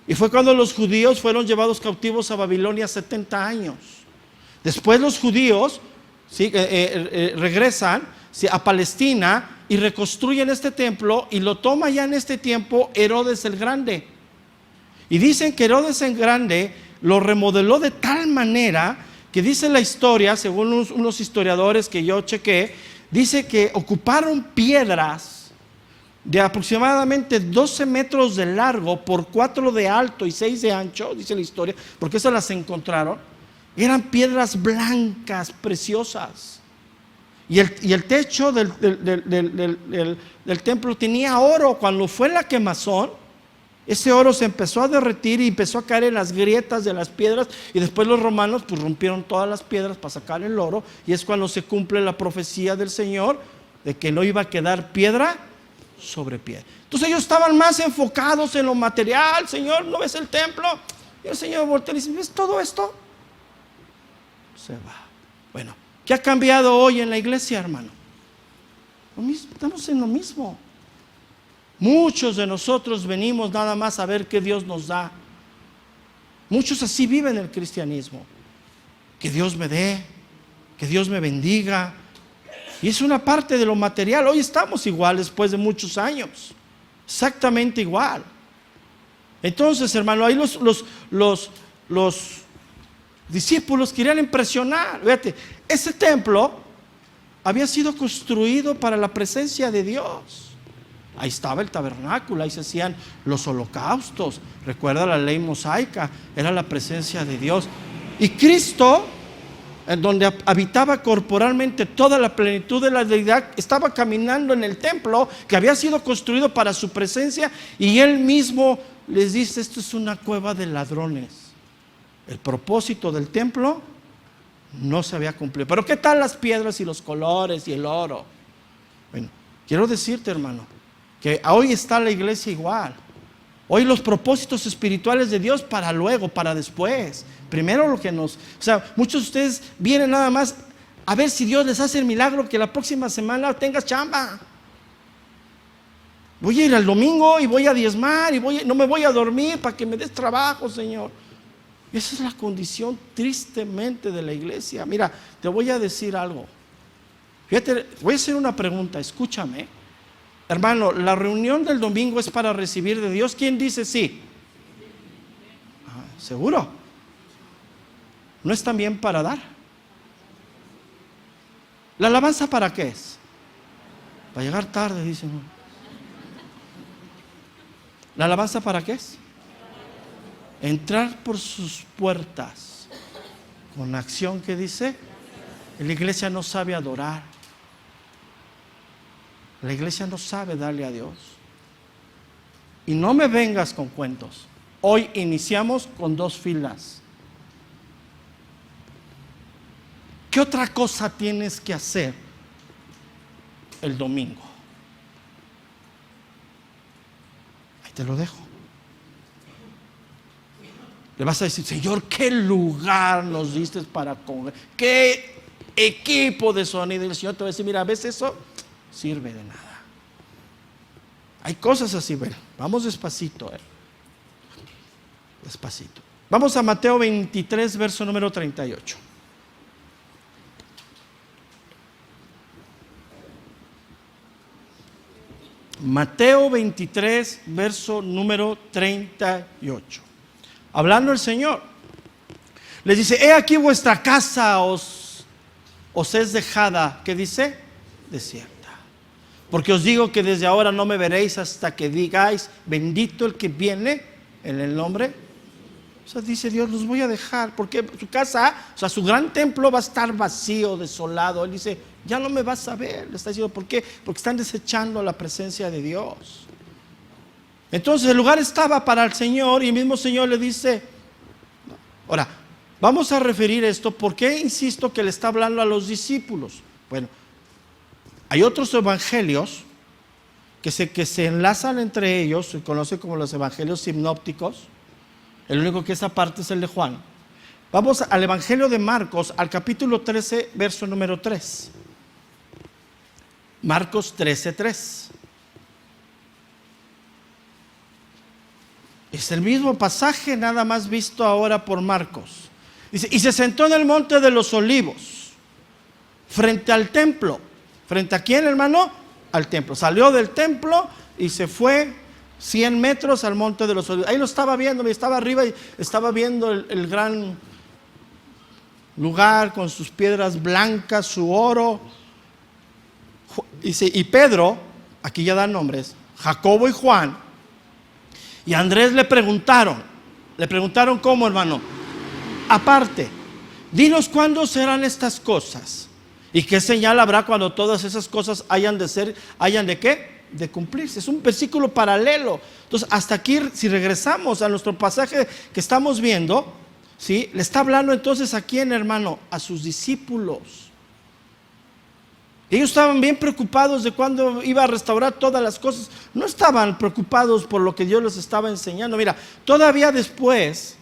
Y fue cuando los judíos fueron llevados cautivos a Babilonia 70 años. Después los judíos, ¿sí? Regresan, ¿sí?, a Palestina y reconstruyen este templo, y lo toma ya en este tiempo Herodes el Grande. Y dicen que Herodes el Grande lo remodeló de tal manera que dice la historia, según unos historiadores que yo chequé, dice que ocuparon piedras de aproximadamente 12 metros de largo por 4 de alto y 6 de ancho, dice la historia, porque esas las encontraron. Eran piedras blancas, preciosas. Y el techo del templo tenía oro. Cuando fue la quemazón, ese oro se empezó a derretir y empezó a caer en las grietas de las piedras, y después los romanos pues rompieron todas las piedras para sacar el oro, y es cuando se cumple la profecía del Señor de que no iba a quedar piedra sobre piedra. Entonces ellos estaban más enfocados en lo material. Señor, ¿no ves el templo? Y el Señor voltea y dice, ¿ves todo esto? Se va. Bueno, ¿qué ha cambiado hoy en la iglesia, hermano? Lo mismo, estamos en lo mismo. Muchos de nosotros venimos nada más a ver qué Dios nos da. Muchos así viven el cristianismo. Que Dios me dé, que Dios me bendiga. Y es una parte de lo material. Hoy estamos igual después de muchos años. Exactamente igual. Entonces, hermano, ahí los discípulos querían impresionar. Fíjate, ese templo había sido construido para la presencia de Dios. Ahí estaba el tabernáculo, ahí se hacían los holocaustos. Recuerda la ley mosaica, era la presencia de Dios. Y Cristo, en donde habitaba corporalmente toda la plenitud de la deidad, estaba caminando en el templo que había sido construido para su presencia, y Él mismo les dice, esto es una cueva de ladrones. El propósito del templo no se había cumplido. Pero ¿qué tal las piedras y los colores y el oro? Bueno, quiero decirte, hermano, que hoy está la iglesia igual. Hoy los propósitos espirituales de Dios para luego, para después. Primero lo que o sea, muchos de ustedes vienen nada más a ver si Dios les hace el milagro que la próxima semana tengas chamba. Voy a ir al domingo y voy a diezmar y no me voy a dormir para que me des trabajo, Señor. Y esa es la condición tristemente de la iglesia. Mira, te voy a decir algo. Fíjate, voy a hacer una pregunta, escúchame. Hermano, la reunión del domingo es para recibir de Dios. ¿Quién dice sí? ¿Seguro? ¿No es también para dar? ¿La alabanza para qué es? Para llegar tarde, dicen. ¿La alabanza para qué es? Entrar por sus puertas con acción, ¿qué dice? La iglesia no sabe adorar. La iglesia no sabe darle a Dios. Y no me vengas con cuentos. Hoy iniciamos con 2 filas. ¿Qué otra cosa tienes que hacer el domingo? Ahí te lo dejo. Le vas a decir, Señor, ¿qué lugar nos diste para comer? ¿Qué equipo de sonido? Y el Señor te va a decir, mira, ¿ves eso? Sirve de nada. Hay cosas así, bueno, vamos despacito, despacito. Vamos a Mateo 23, verso número 38. Mateo 23, verso número 38. Hablando el Señor, les dice, he aquí vuestra casa os es dejada, ¿qué dice? Desierta. Porque os digo que desde ahora no me veréis hasta que digáis, bendito el que viene en el nombre. O sea, dice Dios, los voy a dejar, porque su casa, o sea, su gran templo va a estar vacío, desolado. Él dice, ya no me vas a ver. Le está diciendo, ¿por qué? Porque están desechando la presencia de Dios. Entonces el lugar estaba para el Señor y el mismo Señor le dice, ahora, vamos a referir esto, ¿por qué insisto que le está hablando a los discípulos? Bueno, hay otros evangelios que se enlazan entre ellos, se conoce como los evangelios sinópticos. El único que esa parte es el de Juan. Vamos al evangelio de Marcos, al capítulo 13, verso número 3. Marcos 13, 3. Es el mismo pasaje, nada más visto ahora por Marcos. Dice, y se sentó en el monte de los olivos, frente al templo. ¿Frente a quién, hermano? Al templo. Salió del templo y se fue 100 metros al monte de los olivos. Ahí lo estaba viendo, estaba arriba y estaba viendo el gran lugar con sus piedras blancas, su oro. Y Pedro, aquí ya dan nombres, Jacobo y Juan, y Andrés le preguntaron ¿cómo, hermano? Aparte, dinos cuándo serán estas cosas y qué señal habrá cuando todas esas cosas hayan de ¿qué? De cumplirse. Es un versículo paralelo. Entonces, hasta aquí, si regresamos a nuestro pasaje que estamos viendo, ¿sí? Le está hablando entonces a quién, hermano, a sus discípulos. Ellos estaban bien preocupados de cuándo iba a restaurar todas las cosas. No estaban preocupados por lo que Dios les estaba enseñando. Mira, todavía después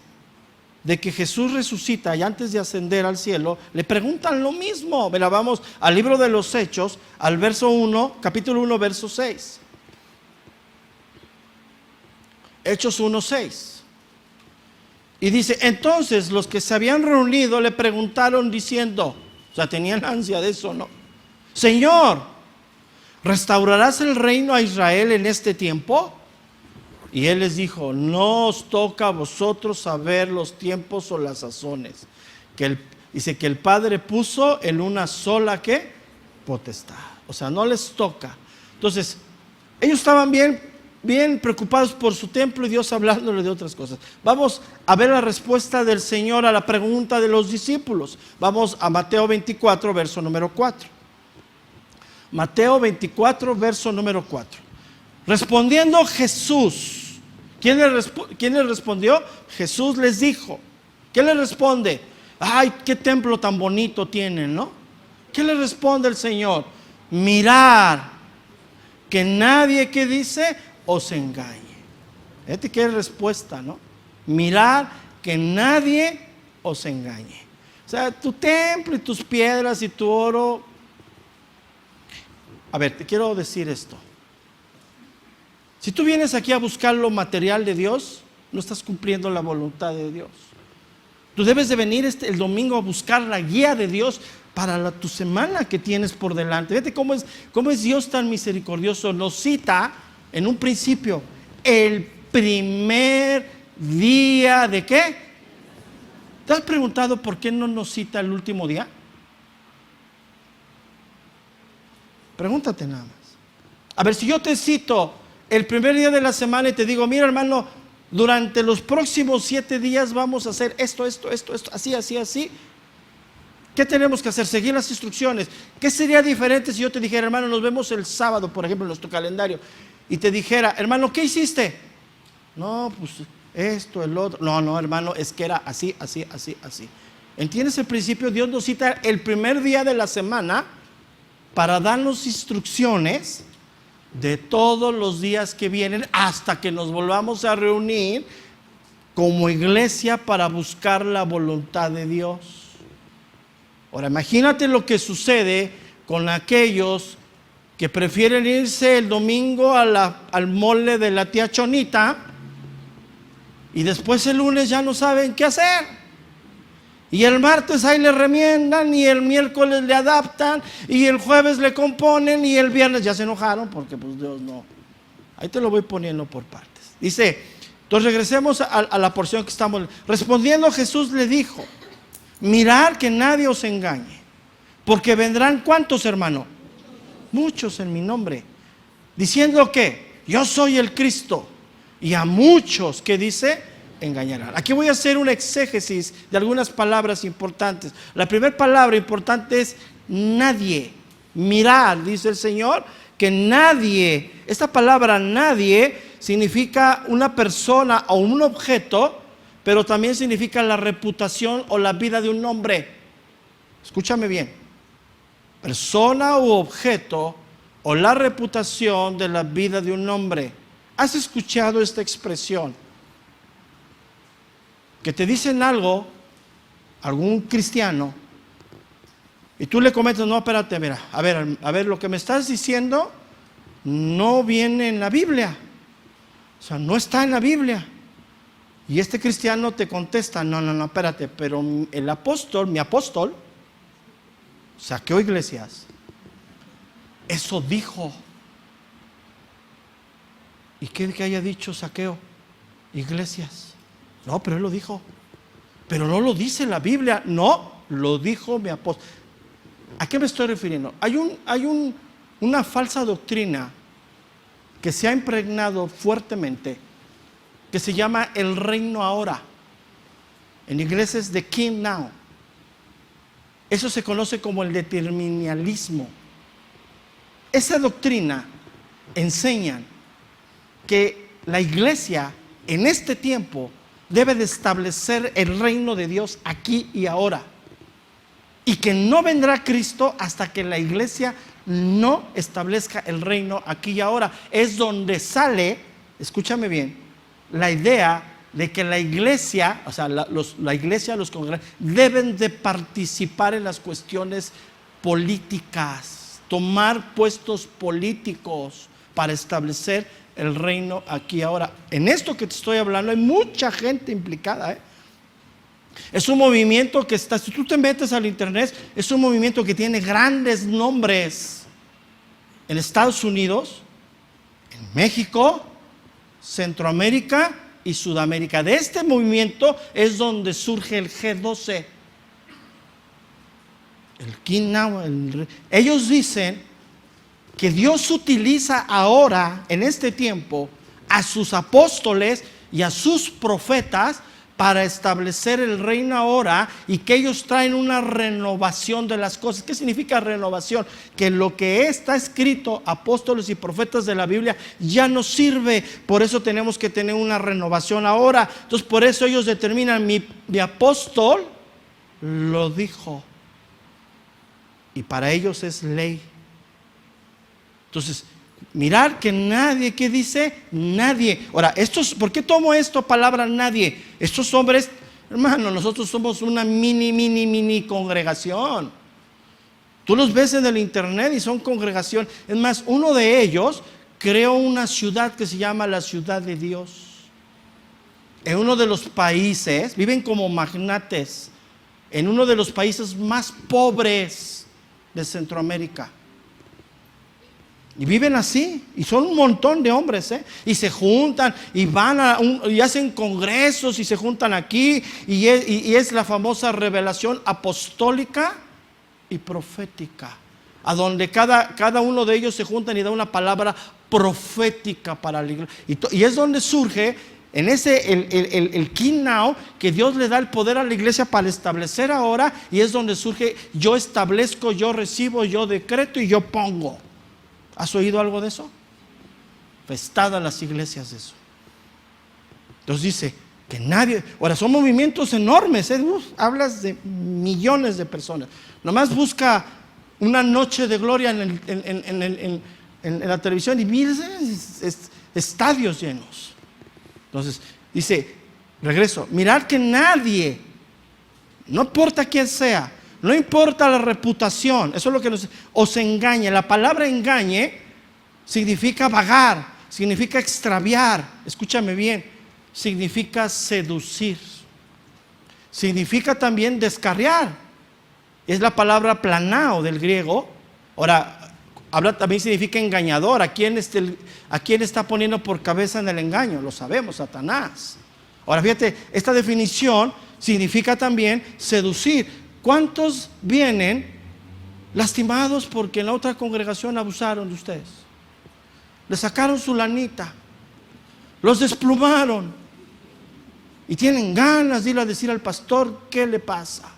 de que Jesús resucita y antes de ascender al cielo, le preguntan lo mismo. Mira, vamos al libro de los Hechos, al verso 1, capítulo 1, verso 6. Hechos 1, 6. Y dice, entonces los que se habían reunido le preguntaron diciendo, o sea, tenían ansia de eso, ¿no? Señor, ¿restaurarás el reino a Israel en este tiempo? Y él les dijo, no os toca a vosotros saber los tiempos o las sazones. Dice que el Padre puso en una sola ¿qué? Potestad. O sea, no les toca. Entonces, ellos estaban bien preocupados por su templo y Dios hablándole de otras cosas. Vamos a ver la respuesta del Señor a la pregunta de los discípulos. Vamos a Mateo 24, verso número 4. Mateo 24, verso número 4. Respondiendo Jesús, ¿quién le respondió? Jesús les dijo. ¿Qué le responde? Ay, qué templo tan bonito tienen, ¿no? ¿Qué le responde el Señor? Mirar que nadie, ¿qué dice? Os engañe. Fíjate qué respuesta, ¿no? Mirar que nadie os engañe. O sea, tu templo y tus piedras y tu oro. A ver, te quiero decir esto. Si tú vienes aquí a buscar lo material de Dios, no estás cumpliendo la voluntad de Dios. Tú debes de venir el domingo a buscar la guía de Dios para tu semana que tienes por delante. Fíjate cómo es Dios tan misericordioso. Nos cita en un principio el primer día de ¿qué? ¿Te has preguntado por qué no nos cita el último día? Pregúntate nada más. A ver, si yo te cito el primer día de la semana y te digo, mira, hermano, durante los próximos 7 días vamos a hacer esto, así. ¿Qué tenemos que hacer? Seguir las instrucciones. ¿Qué sería diferente si yo te dijera, hermano, nos vemos el sábado, por ejemplo, en nuestro calendario, y te dijera, hermano, ¿qué hiciste? No, pues esto, el otro. No, hermano, es que era así, así, así, así. ¿Entiendes el principio? Dios nos cita el primer día de la semana para darnos instrucciones de todos los días que vienen hasta que nos volvamos a reunir como iglesia para buscar la voluntad de Dios. Ahora imagínate lo que sucede con aquellos que prefieren irse el domingo al mole de la tía Chonita y después el lunes ya no saben qué hacer. Y el martes ahí le remiendan, y el miércoles le adaptan, y el jueves le componen, y el viernes ya se enojaron porque pues Dios no. Ahí te lo voy poniendo por partes. Dice, entonces regresemos a la porción que estamos. Respondiendo Jesús le dijo, mirad que nadie os engañe, porque vendrán ¿cuántos, hermano? Muchos en mi nombre, diciendo que yo soy el Cristo, y a muchos, ¿qué dice? Engañarán. Aquí voy a hacer un exégesis de algunas palabras importantes. La primera palabra importante es nadie. Mirad, dice el Señor, que nadie, esta palabra nadie significa una persona o un objeto, pero también significa la reputación o la vida de un hombre. Escúchame bien. Persona u objeto o la reputación de la vida de un hombre. ¿Has escuchado esta expresión? Que te dicen algo, algún cristiano, y tú le comentas, no, espérate, mira, a ver, lo que me estás diciendo no viene en la Biblia. O sea, no está en la Biblia. Y este cristiano te contesta, no, espérate, pero el apóstol, mi apóstol, Saqueo Iglesias, eso dijo. ¿Y qué que haya dicho Saqueo Iglesias? No, pero él lo dijo. Pero no lo dice la Biblia. No, lo dijo mi apóstol. ¿A qué me estoy refiriendo? Hay una falsa doctrina que se ha impregnado fuertemente, que se llama el reino ahora. En inglés es the king now. Eso se conoce como el determinismo. Esa doctrina enseña que la iglesia en este tiempo debe de establecer el reino de Dios aquí y ahora, y que no vendrá Cristo hasta que la iglesia no establezca el reino aquí y ahora. Es donde sale, escúchame bien, la idea de que la iglesia, o sea, la iglesia, los congregantes, deben de participar en las cuestiones políticas, tomar puestos políticos para establecer el reino aquí y ahora. En esto que te estoy hablando hay mucha gente implicada, Es un movimiento que está, si tú te metes al internet, es un movimiento que tiene grandes nombres en Estados Unidos, en México, Centroamérica y Sudamérica. De este movimiento es donde surge el G12, el King Now. Ellos dicen que Dios utiliza ahora, en este tiempo, a sus apóstoles y a sus profetas para establecer el reino ahora, y que ellos traen una renovación de las cosas. ¿Qué significa renovación? Que lo que está escrito, apóstoles y profetas de la Biblia, ya no sirve. Por eso tenemos que tener una renovación ahora. Entonces, por eso ellos determinan, mi apóstol lo dijo, y para ellos es ley. Entonces, mirar que nadie, ¿qué dice? Nadie. Ahora, ¿por qué tomo esto, palabra nadie? Estos hombres, hermano, nosotros somos una mini congregación. Tú los ves en el internet y son congregación. Es más, uno de ellos creó una ciudad que se llama la Ciudad de Dios. En uno de los países, viven como magnates, en uno de los países más pobres de Centroamérica. Y viven así, y son un montón de hombres, y se juntan, y van y hacen congresos, y se juntan aquí, y es la famosa revelación apostólica y profética, a donde cada uno de ellos se juntan y da una palabra profética para la iglesia. Y es donde surge En ese, el key now, que Dios le da el poder a la iglesia para establecer ahora, y es donde surge: yo establezco, yo recibo, yo decreto y yo pongo. ¿Has oído algo de eso? Festadas las iglesias de eso. Entonces dice que nadie, ahora son movimientos enormes, hablas de millones de personas. Nomás busca una noche de gloria en la televisión y miles estadios llenos. Entonces dice, regreso, mirad que nadie, no importa quién sea, no importa la reputación, eso es lo que os engañe. La palabra engañe significa vagar, significa extraviar, escúchame bien, significa seducir, significa también descarriar. Es la palabra planao del griego. Ahora, también significa engañador. ¿A quién está poniendo por cabeza en el engaño? Lo sabemos, Satanás. Ahora fíjate, esta definición significa también seducir. ¿Cuántos vienen lastimados porque en la otra congregación abusaron de ustedes? Le sacaron su lanita, los desplumaron y tienen ganas de ir a decir al pastor qué le pasa.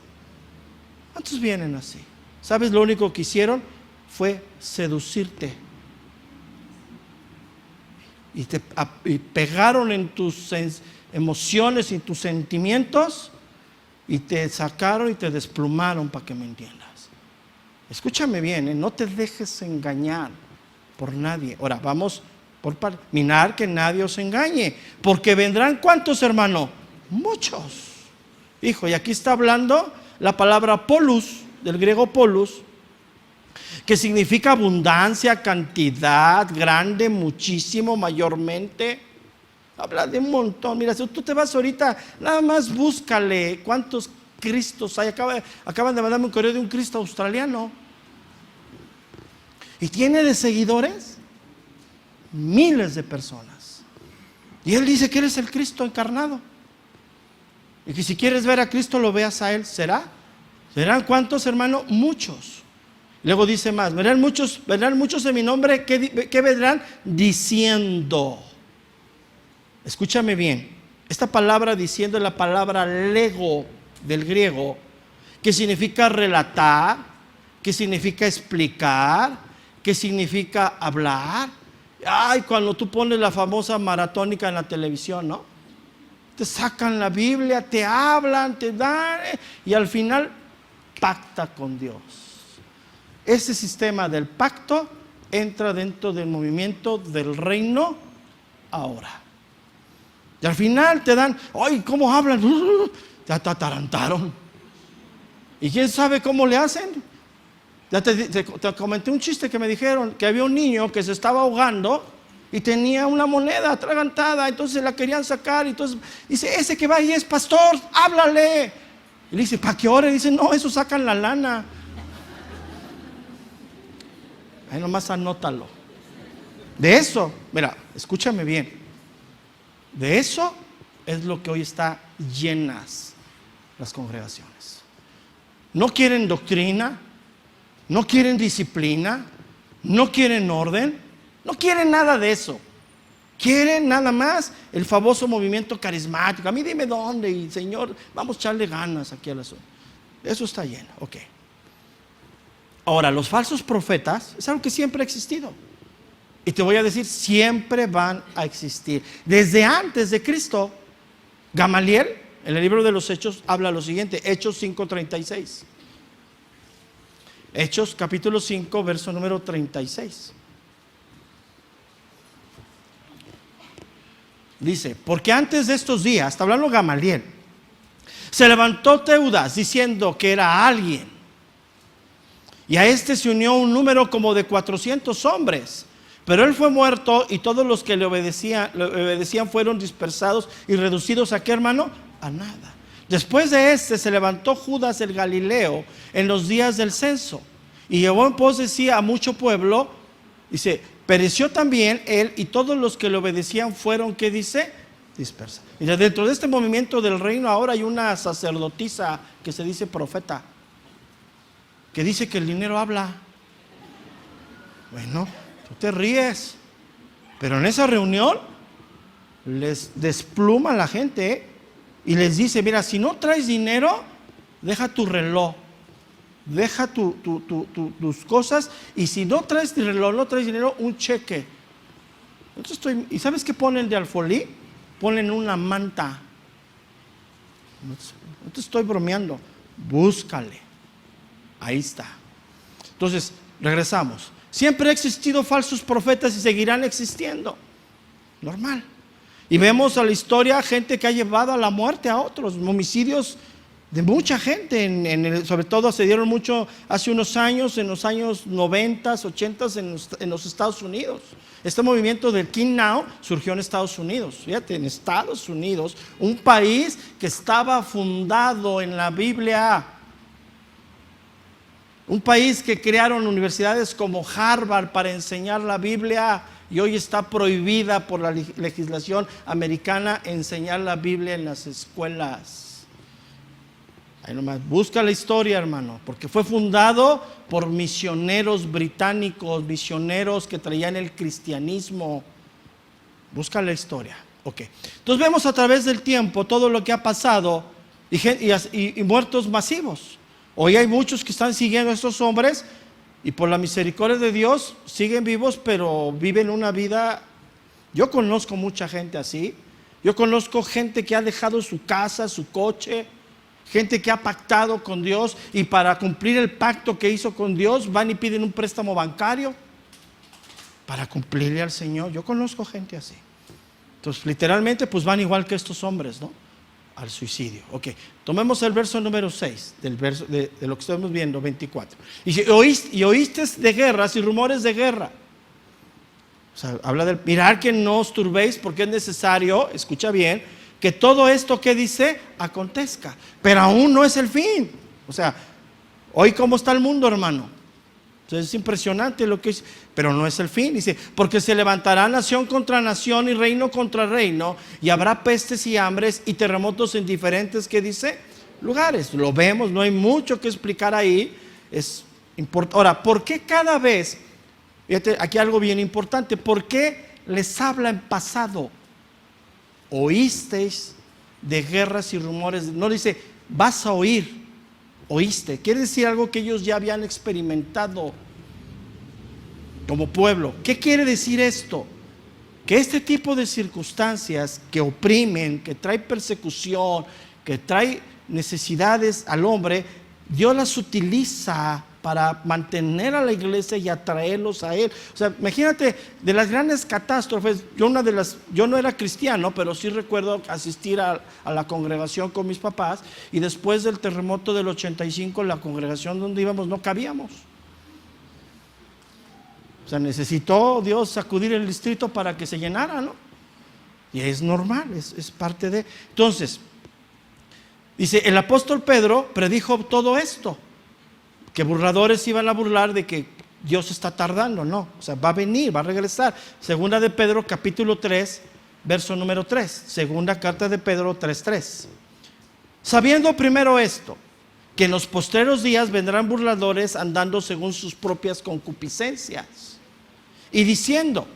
¿Cuántos vienen así? ¿Sabes? Lo único que hicieron fue seducirte y pegaron en tus emociones y tus sentimientos y te sacaron y te desplumaron, para que me entiendas. Escúchame bien, no te dejes engañar por nadie. Ahora vamos por mirar que nadie os engañe, porque vendrán, ¿cuántos, hermano? Muchos. Hijo, y aquí está hablando la palabra polus, del griego polus, que significa abundancia, cantidad, grande, muchísimo, mayormente. Habla de un montón. Mira, si tú te vas ahorita, nada más búscale cuántos Cristos hay. Acaban de mandarme un correo de un Cristo australiano, y tiene de seguidores miles de personas, y él dice que él es el Cristo encarnado, y que si quieres ver a Cristo, lo veas a él. ¿Serán cuántos, hermano? Muchos. Luego dice más: vendrán muchos en mi nombre, que vendrán diciendo. Escúchame bien, esta palabra diciendo es la palabra lego del griego, que significa relatar, que significa explicar, que significa hablar. Ay, cuando tú pones la famosa maratónica en la televisión, ¿no? Te sacan la Biblia, te hablan, te dan, y al final pacta con Dios. Ese sistema del pacto entra dentro del movimiento del reino ahora. Y al final te dan, ¡ay, cómo hablan! Ya te atarantaron. ¿Y quién sabe cómo le hacen? Ya te comenté un chiste que me dijeron, que había un niño que se estaba ahogando y tenía una moneda atragantada, entonces la querían sacar, y entonces dice: ese que va ahí es pastor, háblale. Y le dice: ¿para qué hora? Y dice: no, eso sacan la lana. Ahí nomás anótalo. De eso, mira, escúchame bien, de eso es lo que hoy está llenas las congregaciones. No quieren doctrina, no quieren disciplina, no quieren orden, no quieren nada de eso. Quieren nada más el famoso movimiento carismático. A mí dime dónde, y Señor, vamos a echarle ganas aquí al asunto. Eso está lleno, ok. Ahora, los falsos profetas es algo que siempre ha existido. Y te voy a decir, siempre van a existir. Desde antes de Cristo, Gamaliel, en el libro de los Hechos, habla lo siguiente: Hechos 5:36. Hechos capítulo 5, verso número 36. Dice: porque antes de estos días, está hablando Gamaliel, se levantó Teudas diciendo que era alguien, y a este se unió un número como de 400 hombres. Pero él fue muerto, y todos los que le obedecían fueron dispersados y reducidos ¿a qué, hermano? A nada. Después de este se levantó Judas el Galileo en los días del censo, y llevó en pos de sí a mucho pueblo. Dice: pereció también él, y todos los que le obedecían fueron, ¿qué dice? Dispersados. Y dentro de este movimiento del reino ahora hay una sacerdotisa que se dice profeta, que dice que el dinero habla. Bueno, tú te ríes, pero en esa reunión les despluma a la gente, y les dice: mira, si no traes dinero, deja tu reloj, deja tus cosas, y si no traes reloj, no traes dinero, un cheque. ¿Y sabes qué ponen de alfolí? Ponen una manta. No te estoy bromeando, búscale, ahí está. Entonces, regresamos. Siempre ha existido falsos profetas y seguirán existiendo, normal. Y vemos a la historia gente que ha llevado a la muerte a otros, homicidios de mucha gente, sobre todo se dieron mucho hace unos años, en los años 90, 80 en los Estados Unidos. Este movimiento del King Now surgió en Estados Unidos. Fíjate, en Estados Unidos, un país que estaba fundado en la Biblia. Un país que crearon universidades como Harvard para enseñar la Biblia, y hoy está prohibida por la legislación americana enseñar la Biblia en las escuelas. Ahí nomás, busca la historia, hermano, porque fue fundado por misioneros británicos, misioneros que traían el cristianismo. Busca la historia. Ok. Entonces vemos a través del tiempo todo lo que ha pasado y muertos masivos. Hoy hay muchos que están siguiendo a estos hombres y por la misericordia de Dios siguen vivos, pero viven una vida. Yo conozco mucha gente así. Yo conozco gente que ha dejado su casa, su coche, gente que ha pactado con Dios, y para cumplir el pacto que hizo con Dios van y piden un préstamo bancario para cumplirle al Señor. Yo conozco gente así. Entonces literalmente pues van igual que estos hombres, ¿no? Al suicidio. Ok, tomemos el verso número 6 del verso de lo que estamos viendo, 24. Y oíste de guerras y rumores de guerra. O sea, habla del mirar que no os turbéis, porque es necesario, escucha bien, que todo esto que dice acontezca, pero aún no es el fin. O sea, hoy cómo está el mundo, hermano. Entonces es impresionante lo que dice, pero no es el fin. Dice: porque se levantará nación contra nación y reino contra reino, y habrá pestes y hambres y terremotos en diferentes, ¿qué dice? Lugares. Lo vemos, no hay mucho que explicar ahí. Ahora, ¿por qué cada vez? Fíjate, aquí algo bien importante. ¿Por qué les habla en pasado? Oísteis de guerras y rumores. No dice vas a oír. Oíste, quiere decir algo que ellos ya habían experimentado como pueblo. ¿Qué quiere decir esto? Que este tipo de circunstancias que oprimen, que trae persecución, que trae necesidades al hombre, Dios las utiliza para mantener a la iglesia y atraerlos a Él. O sea, imagínate, de las grandes catástrofes, yo no era cristiano, pero sí recuerdo asistir a la congregación con mis papás, y después del terremoto del 85, la congregación donde íbamos no cabíamos. O sea, necesitó Dios sacudir el distrito para que se llenara, ¿no? Y es normal, es parte de. Entonces, dice, el apóstol Pedro predijo todo esto, que burladores iban a burlar de que Dios está tardando. No, o sea, va a venir, va a regresar. Segunda de Pedro capítulo 3, verso número 3. Segunda carta de Pedro 3:3. Sabiendo primero esto, que en los postreros días vendrán burladores andando según sus propias concupiscencias, y diciendo,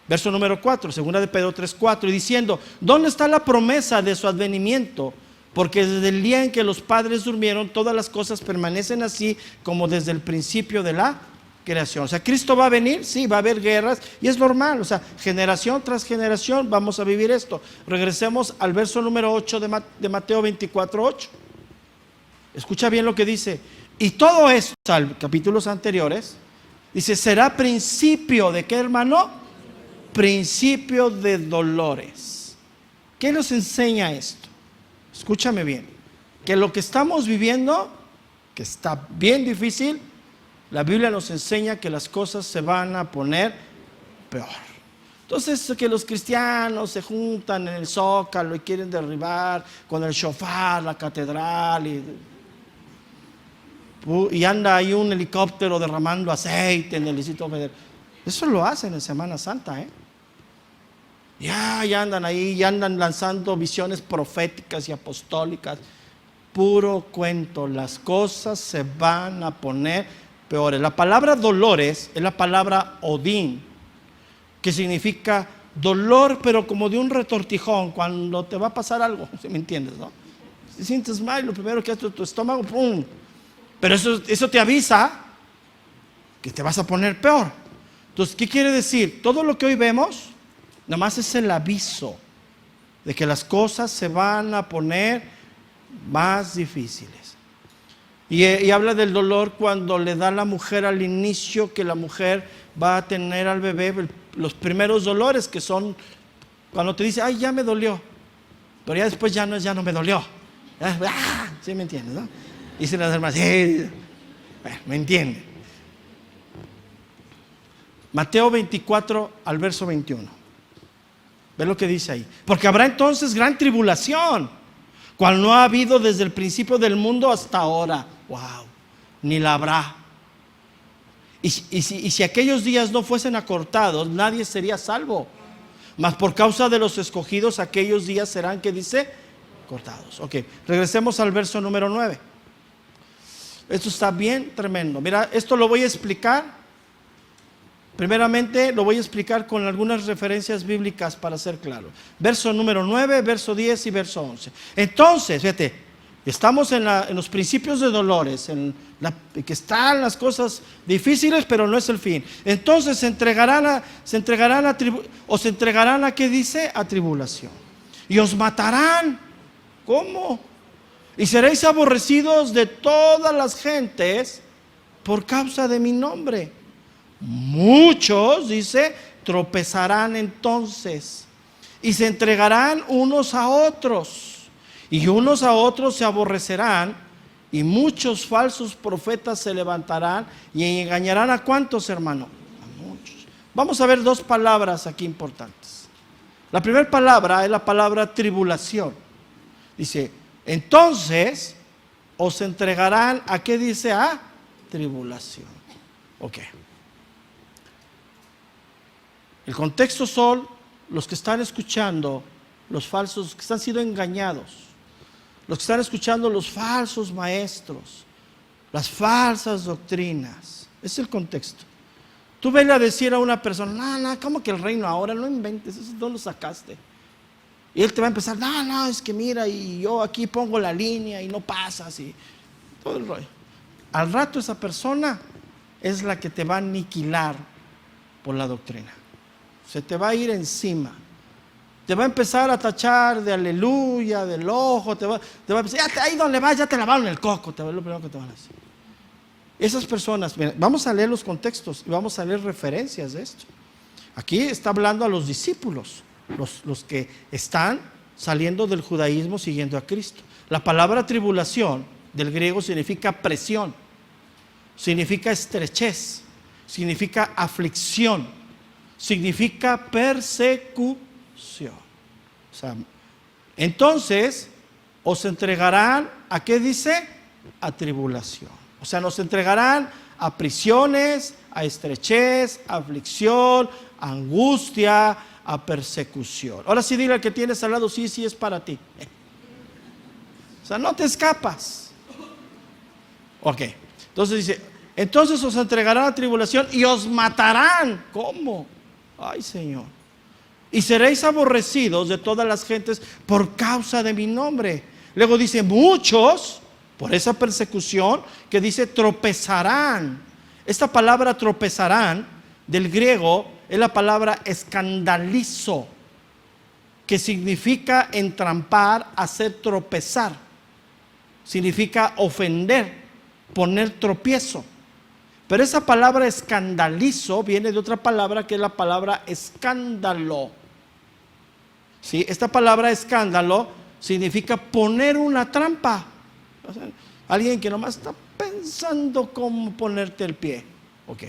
verso número 4, segunda de Pedro 3:4, y diciendo: ¿dónde está la promesa de su advenimiento? Porque desde el día en que los padres durmieron, todas las cosas permanecen así como desde el principio de la creación. O sea, Cristo va a venir, sí, va a haber guerras, y es normal. O sea, generación tras generación vamos a vivir esto. Regresemos al verso número 8 de Mateo 24:8. Escucha bien lo que dice. Y todo esto, o sea, capítulos anteriores, dice: será principio de ¿qué, hermano? Principio de dolores. ¿Qué nos enseña esto? Escúchame bien, que lo que estamos viviendo, que está bien difícil, la Biblia nos enseña que las cosas se van a poner peor. Entonces, que los cristianos se juntan en el Zócalo y quieren derribar con el shofar la catedral, y anda ahí un helicóptero derramando aceite en el Distrito Federal. Eso lo hacen en Semana Santa, Ya andan ahí, ya andan lanzando visiones proféticas y apostólicas. Puro cuento, las cosas se van a poner peores. La palabra dolores es la palabra odín, que significa dolor, pero como de un retortijón, cuando te va a pasar algo, ¿sí me entiendes, no? Si sientes mal, lo primero que hace tu estómago, ¡pum! Pero eso te avisa que te vas a poner peor. Entonces, ¿qué quiere decir? Todo lo que hoy vemos, nada más es el aviso de que las cosas se van a poner más difíciles. Y habla del dolor cuando le da a la mujer al inicio, que la mujer va a tener al bebé, los primeros dolores que son cuando te dice, ay, ya me dolió, pero ya después ya no me dolió. ¿Sí me entiendes, no? Dicen las hermanas, bueno, me entienden. Mateo 24 al verso 21. Ve lo que dice ahí. Porque habrá entonces gran tribulación, cual no ha habido desde el principio del mundo hasta ahora. Wow, ni la habrá. Y si aquellos días no fuesen acortados, nadie sería salvo. Mas por causa de los escogidos, aquellos días serán, ¿qué dice? Cortados. Ok, regresemos al verso número 9. Esto está bien tremendo. Mira, esto lo voy a explicar. Primeramente lo voy a explicar con algunas referencias bíblicas para ser claro. Verso número 9, verso 10 y verso 11. Entonces, fíjate, estamos en los principios de dolores, que están las cosas difíciles, pero no es el fin. Entonces se entregarán a ¿qué dice? A tribulación. Y os matarán. ¿Cómo? Y seréis aborrecidos de todas las gentes por causa de mi nombre. Muchos, dice, tropezarán entonces y se entregarán unos a otros, y unos a otros se aborrecerán, y muchos falsos profetas se levantarán y engañarán ¿a cuántos, hermano? A muchos. Vamos a ver dos palabras aquí importantes. La primera palabra es la palabra tribulación. Dice, entonces os entregarán ¿a qué dice? A tribulación. Ok. El contexto son los que están escuchando, los falsos, que están siendo engañados, los que están escuchando los falsos maestros, las falsas doctrinas. Ese es el contexto. Tú vele a decir a una persona, no, ¿cómo que el reino ahora? No inventes, eso no lo sacaste. Y él te va a empezar, no, es que mira, y yo aquí pongo la línea y no pasas, y todo el rollo. Al rato esa persona es la que te va a aniquilar por la doctrina. Se te va a ir encima. Te va a empezar a tachar de aleluya, del ojo. Te va a empezar, ahí donde vas, ya te lavaron el coco. Es lo primero que te van a decir. Esas personas, mira, vamos a leer los contextos y vamos a leer referencias de esto. Aquí está hablando a los discípulos, los que están saliendo del judaísmo siguiendo a Cristo. La palabra tribulación del griego significa presión, significa estrechez, significa aflicción, significa persecución. O sea, entonces os entregarán ¿a qué dice? A tribulación. O sea, nos entregarán a prisiones, a estrechez, a aflicción, a angustia, a persecución. Ahora sí, dile al que tienes al lado, sí es para ti. O sea, no te escapas. Ok, entonces dice, entonces os entregarán a tribulación y os matarán. ¿Cómo? Ay, Señor. Y seréis aborrecidos de todas las gentes por causa de mi nombre. Luego dice, muchos, por esa persecución, que dice tropezarán. Esta palabra tropezarán del griego es la palabra escandalizo, que significa entrampar, hacer tropezar. Significa ofender, poner tropiezo. Pero esa palabra escandalizo viene de otra palabra que es la palabra escándalo. ¿Sí? Esta palabra escándalo significa poner una trampa. O sea, alguien que nomás está pensando cómo ponerte el pie. Ok,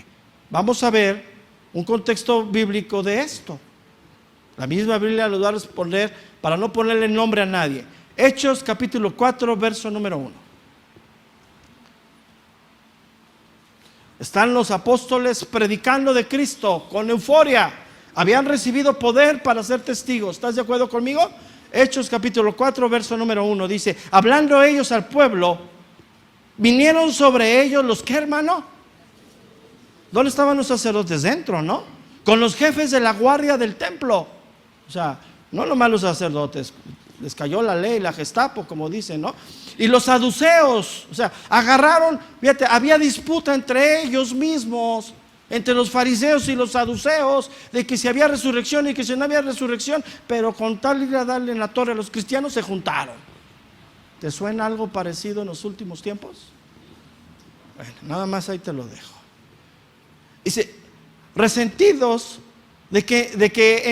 vamos a ver un contexto bíblico de esto. La misma Biblia lo va a responder para no ponerle nombre a nadie. Hechos capítulo 4, verso número 1. Están los apóstoles predicando de Cristo con euforia. Habían recibido poder para ser testigos. ¿Estás de acuerdo conmigo? Hechos capítulo 4, verso número 1 dice, hablando ellos al pueblo, vinieron sobre ellos los que, hermano, ¿dónde estaban los sacerdotes? Dentro, ¿no? Con los jefes de la guardia del templo O sea, no nomás los sacerdotes, les cayó la ley, la Gestapo, como dicen, ¿no? Y los saduceos, o sea, agarraron, fíjate, había disputa entre ellos mismos, entre los fariseos y los saduceos, de que si había resurrección y que si no había resurrección, pero con tal de ir a darle en la torre a los cristianos se juntaron. ¿Te suena algo parecido en los últimos tiempos? Bueno, nada más ahí te lo dejo. Dice, resentidos de que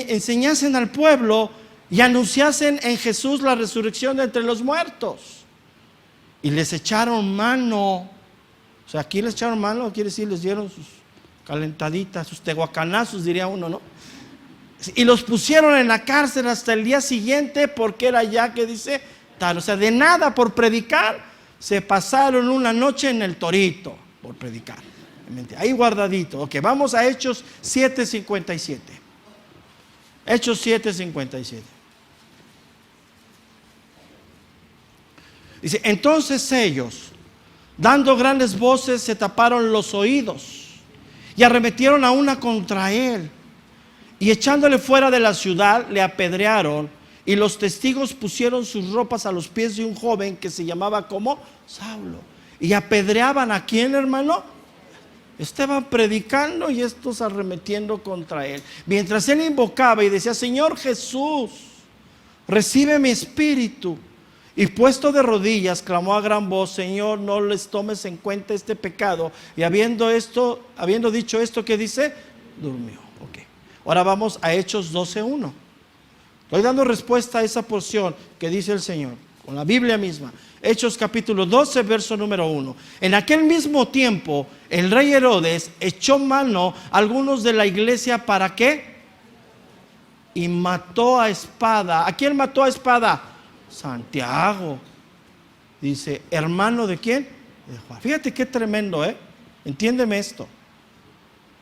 enseñasen al pueblo y anunciasen en Jesús la resurrección de entre los muertos. Y les echaron mano. O sea, aquí les echaron mano, quiere decir, les dieron sus calentaditas, sus tehuacanazos, diría uno, ¿no? Y los pusieron en la cárcel hasta el día siguiente, porque era ya que dice tal. O sea, de nada por predicar, se pasaron una noche en el torito por predicar. Ahí guardadito. Ok, vamos a Hechos 7:57. Hechos 7:57. Dice, entonces ellos, dando grandes voces, se taparon los oídos y arremetieron a una contra él, y echándole fuera de la ciudad le apedrearon, y los testigos pusieron sus ropas a los pies de un joven que se llamaba como Saulo, y apedreaban a quién, hermano. Estaban predicando y estos arremetiendo contra él, mientras él invocaba y decía, Señor Jesús, recibe mi espíritu. Y puesto de rodillas, clamó a gran voz, Señor, no les tomes en cuenta este pecado. Y habiendo dicho esto, ¿qué dice? Durmió. Ok. Ahora vamos a Hechos 12:1. Estoy dando respuesta a esa porción que dice el Señor, con la Biblia misma. Hechos capítulo 12, verso número 1. En aquel mismo tiempo, el rey Herodes echó mano a algunos de la iglesia, ¿para qué? Y mató a espada. ¿A quién mató a espada? Santiago. Dice, hermano de quién? De Juan. Fíjate qué tremendo, entiéndeme esto.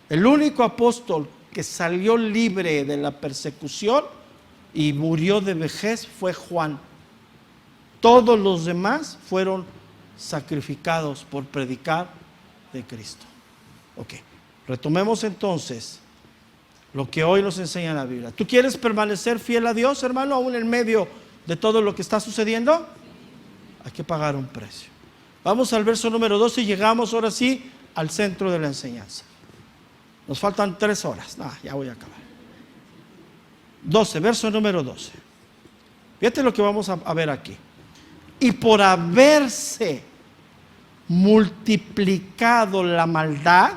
El único apóstol que salió libre de la persecución y murió de vejez fue Juan. Todos los demás fueron sacrificados por predicar de Cristo. Ok, retomemos entonces lo que hoy nos enseña la Biblia. ¿Tú quieres permanecer fiel a Dios, hermano, aún en medio de todo lo que está sucediendo? Hay que pagar un precio. Vamos al verso número 12 y llegamos ahora sí al centro de la enseñanza. Nos faltan 3 horas. Ya voy a acabar. 12, verso número 12. Fíjate lo que vamos a ver aquí. Y por haberse multiplicado la maldad,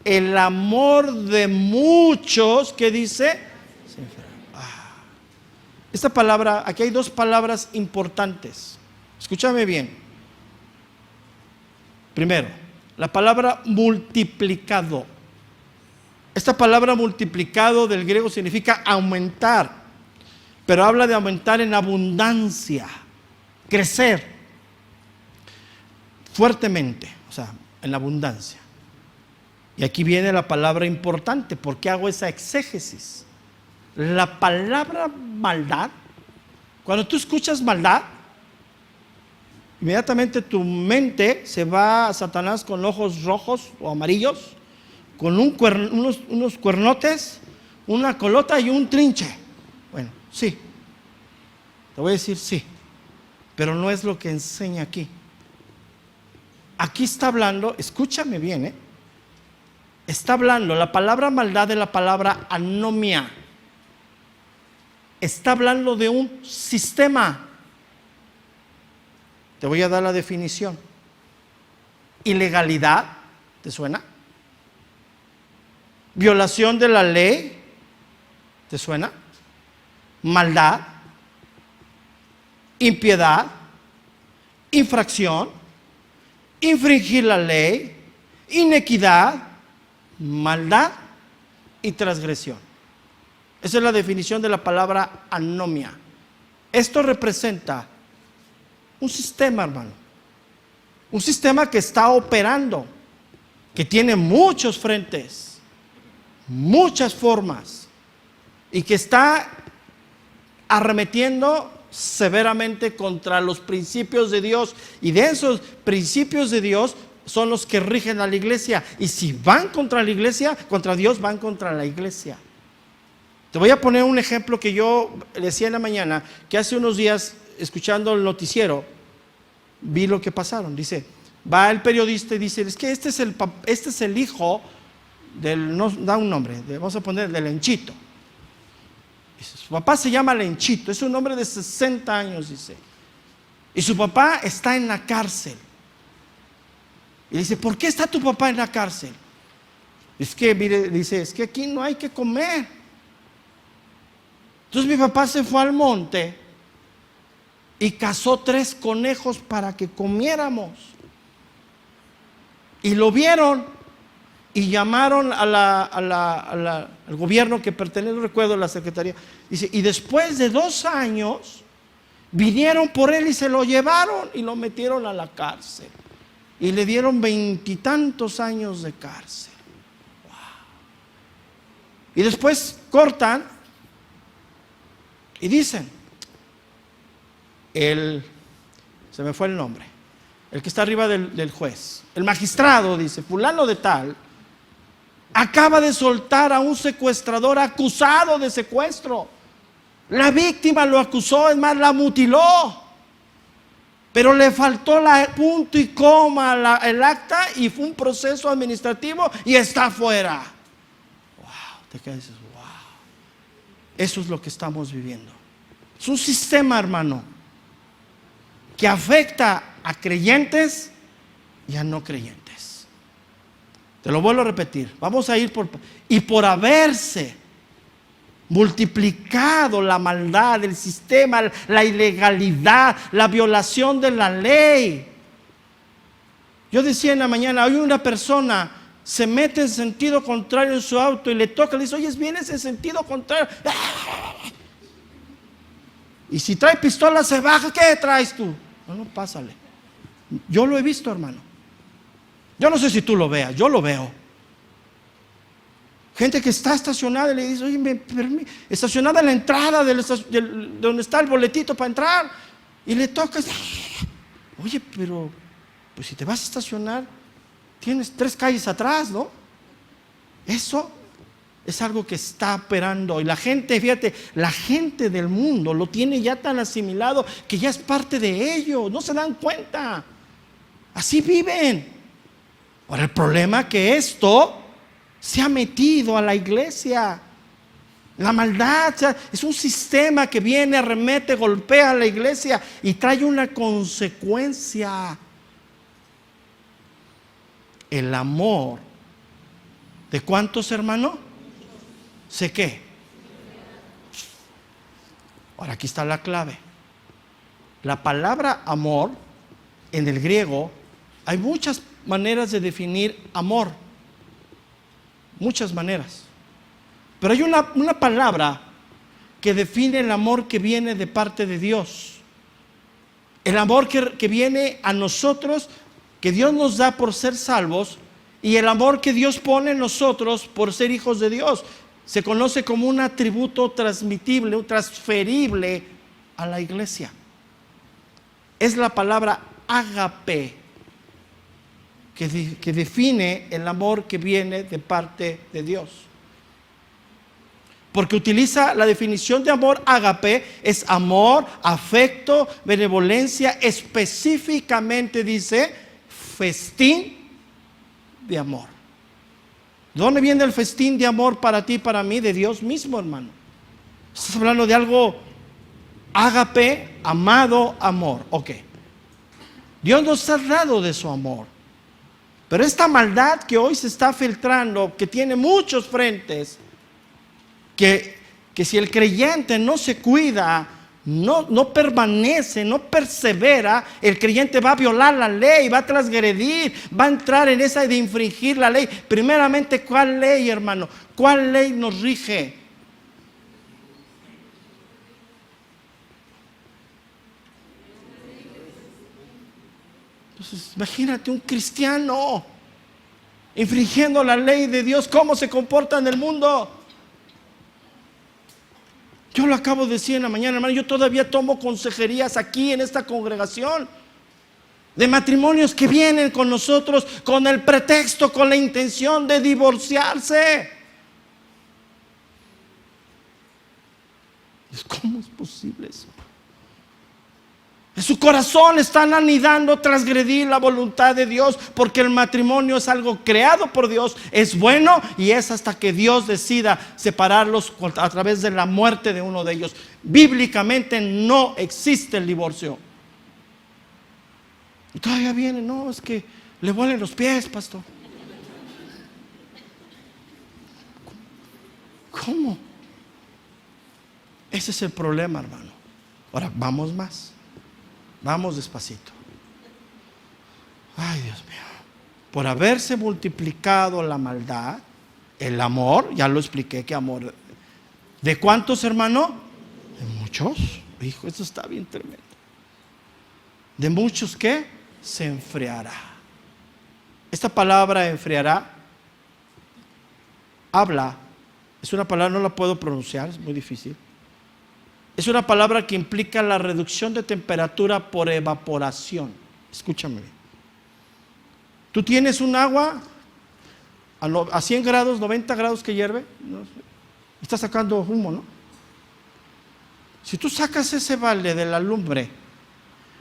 el amor de muchos, ¿qué dice? Se enfrió. Esta palabra, aquí hay 2 palabras importantes. Escúchame bien. Primero, la palabra multiplicado. Esta palabra multiplicado del griego significa aumentar, pero habla de aumentar en abundancia, crecer fuertemente, o sea, en abundancia. Y aquí viene la palabra importante. ¿Por qué hago esa exégesis? La palabra maldad, cuando tú escuchas maldad, inmediatamente tu mente se va a Satanás con ojos rojos o amarillos, con unos cuernotes, una colota y un trinche. Bueno, sí, te voy a decir sí, pero no es lo que enseña aquí. Aquí está hablando, escúchame bien, está hablando, la palabra maldad es la palabra anomia. Está hablando de un sistema. Te voy a dar la definición. Ilegalidad, ¿te suena? Violación de la ley, ¿te suena? Maldad, impiedad, infracción, infringir la ley, inequidad, maldad y transgresión. Esa es la definición de la palabra anomia. Esto representa un sistema, hermano. Un sistema que está operando, que tiene muchos frentes, muchas formas, y que está arremetiendo severamente contra los principios de Dios. Y de esos principios de Dios son los que rigen a la iglesia. Y si van contra la iglesia, contra Dios, van contra la iglesia. Te voy a poner un ejemplo que yo decía en la mañana, que hace unos días, escuchando el noticiero, vi lo que pasaron. Dice, va el periodista y dice, es que este es el hijo del, no da un nombre, vamos a poner del Lenchito. Dice, su papá se llama Lenchito, es un hombre de 60 años, dice. Y su papá está en la cárcel. Y dice, ¿por qué está tu papá en la cárcel? Es que, mire, dice, es que aquí no hay que comer. Entonces mi papá se fue al monte y cazó 3 conejos para que comiéramos. Y lo vieron y llamaron al gobierno que pertenece, no recuerdo, la secretaría. Dice, y después de 2 años vinieron por él y se lo llevaron y lo metieron a la cárcel. Y le dieron 20 y tantos años de cárcel. Wow. Y después cortan y dicen, se me fue el nombre, el que está arriba del juez, el magistrado dice, fulano de tal, acaba de soltar a un secuestrador acusado de secuestro. La víctima lo acusó, es más, la mutiló. Pero le faltó la punto y coma, el acta, y fue un proceso administrativo y está fuera. Wow, te quedas y dices, wow. Eso es lo que estamos viviendo. Es un sistema, hermano, que afecta a creyentes y a no creyentes. Te lo vuelvo a repetir. Vamos a ir por haberse multiplicado la maldad, el sistema, la ilegalidad, la violación de la ley. Yo decía en la mañana, hoy una persona se mete en sentido contrario en su auto y le toca, le dice, oye, vienes en sentido contrario. Y si trae pistola se baja, ¿qué traes tú? No, pásale. Yo lo he visto, hermano. Yo no sé si tú lo veas, yo lo veo. Gente que está estacionada y le dice, oye, estacionada en la entrada de donde está el boletito para entrar. Y le toca, oye, pero pues si te vas a estacionar, tienes 3 calles atrás, ¿no? Eso es algo que está operando. Y la gente, fíjate, la gente del mundo lo tiene ya tan asimilado que ya es parte de ellos, no se dan cuenta. Así viven. Ahora el problema es que esto se ha metido a la iglesia. La maldad es un sistema que viene, arremete, golpea a la iglesia y trae una consecuencia. El amor ¿de cuántos, hermano? ¿Sé qué? Ahora aquí está la clave. La palabra amor en el griego, hay muchas maneras de definir amor. Muchas maneras. Pero hay una palabra que define el amor que viene de parte de Dios. El amor que viene a nosotros, que Dios nos da por ser salvos, y el amor que Dios pone en nosotros por ser hijos de Dios. Se conoce como un atributo transmitible, transferible a la iglesia. Es la palabra ágape que define el amor que viene de parte de Dios. Porque utiliza la definición de amor ágape, es amor, afecto, benevolencia, específicamente dice festín de amor. ¿De dónde viene el festín de amor para ti y para mí? De Dios mismo, hermano. Estás hablando de algo ágape, amado, amor. Ok. Dios nos ha dado de su amor. Pero esta maldad que hoy se está filtrando, que tiene muchos frentes, que si el creyente no se cuida, no permanece, no persevera, el creyente va a violar la ley, va a transgredir, va a entrar en esa de infringir la ley. Primeramente, ¿cuál ley, hermano? ¿Cuál ley nos rige? Entonces, imagínate un cristiano infringiendo la ley de Dios, ¿cómo se comporta en el mundo? Yo lo acabo de decir en la mañana, hermano, yo todavía tomo consejerías aquí en esta congregación de matrimonios que vienen con nosotros con el pretexto, con la intención de divorciarse. ¿Cómo es posible eso? En su corazón están anidando transgredir la voluntad de Dios, porque el matrimonio es algo creado por Dios, es bueno, y es hasta que Dios decida separarlos a través de la muerte de uno de ellos. Bíblicamente no existe el divorcio. Y todavía viene, no, es que le huelen los pies, pastor. ¿Cómo? Ese es el problema, hermano. Ahora, vamos más. Vamos despacito. Ay, Dios mío. Por haberse multiplicado la maldad, el amor, ya lo expliqué que amor. ¿De cuántos, hermano? De muchos. Hijo, esto está bien tremendo. De muchos, ¿qué? Se enfriará. Esta palabra enfriará habla, es una palabra, no la puedo pronunciar, es muy difícil. Es una palabra que implica la reducción de temperatura por evaporación. Escúchame. Tú tienes un agua a 100 grados, 90 grados que hierve, ¿no? Está sacando humo, ¿no? Si tú sacas ese balde de la lumbre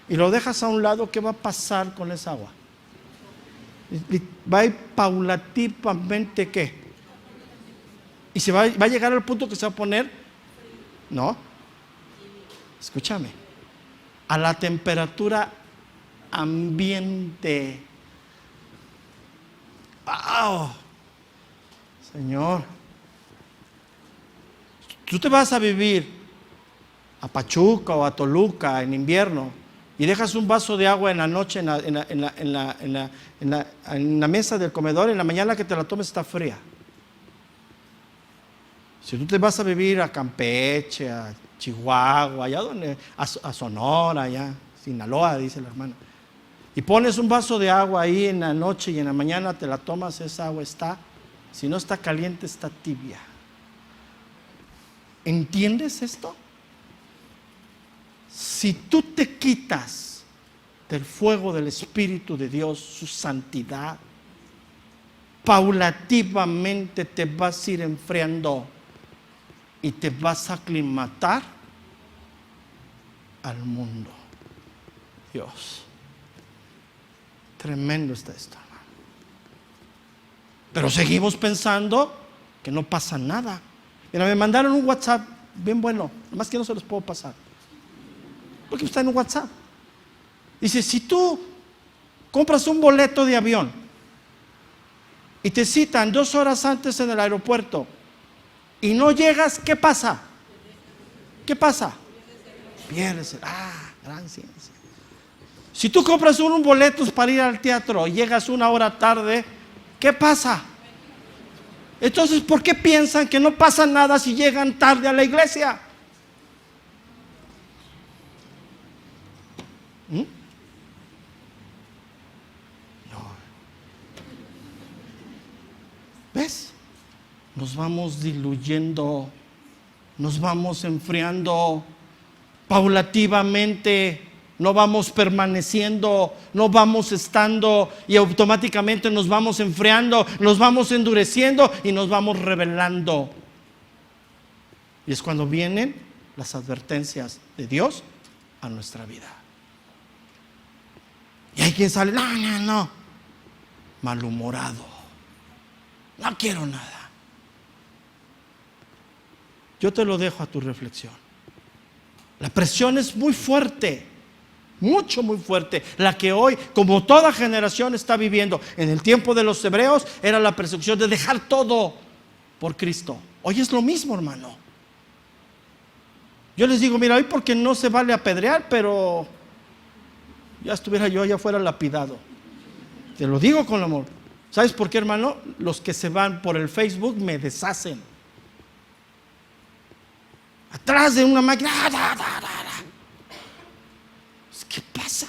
y lo dejas a un lado, ¿qué va a pasar con esa agua? Va a ir paulativamente, ¿qué? Y se va a llegar al punto que se va a poner, ¿no? Escúchame, a la temperatura ambiente. ¡Wow! Señor, tú te vas a vivir a Pachuca o a Toluca en invierno y dejas un vaso de agua en la noche en la mesa del comedor, en la mañana que te la tomes está fría. Si tú te vas a vivir a Campeche, a Chihuahua, allá donde, a Sonora, allá, Sinaloa, dice la hermana, y pones un vaso de agua ahí en la noche y en la mañana te la tomas, esa agua está, si no está caliente, está tibia. ¿Entiendes esto? Si tú te quitas del fuego del Espíritu de Dios, su santidad, paulativamente te vas a ir enfriando y te vas a aclimatar al mundo. Dios, tremendo está esto, hermano. Pero seguimos pensando que no pasa nada. Mira, me mandaron un WhatsApp bien bueno, nomás que no se los puedo pasar, porque está en un WhatsApp. Dice, si tú compras un boleto de avión y te citan 2 horas antes en el aeropuerto y no llegas, ¿qué pasa? ¿Qué pasa? Pierdes. Gran ciencia. Si tú compras un boletos para ir al teatro y llegas 1 hora tarde, ¿qué pasa? Entonces, ¿por qué piensan que no pasa nada si llegan tarde a la iglesia? No. ¿Ves? Nos vamos diluyendo, nos vamos enfriando paulativamente, no vamos permaneciendo, no vamos estando y automáticamente nos vamos enfriando, nos vamos endureciendo y nos vamos rebelando. Y es cuando vienen las advertencias de Dios a nuestra vida. Y hay quien sale, no, malhumorado, no quiero nada. Yo te lo dejo a tu reflexión. La presión es muy fuerte, muy fuerte, la que hoy, como toda generación, está viviendo. En el tiempo de los hebreos era la persecución de dejar todo por Cristo. Hoy es lo mismo, hermano. Yo les digo, mira, hoy porque no se vale apedrear, pero ya estuviera yo allá afuera lapidado. Te lo digo con amor. ¿Sabes por qué, hermano? Los que se van por el Facebook me deshacen. Atrás de una máquina. ¿Qué pasa?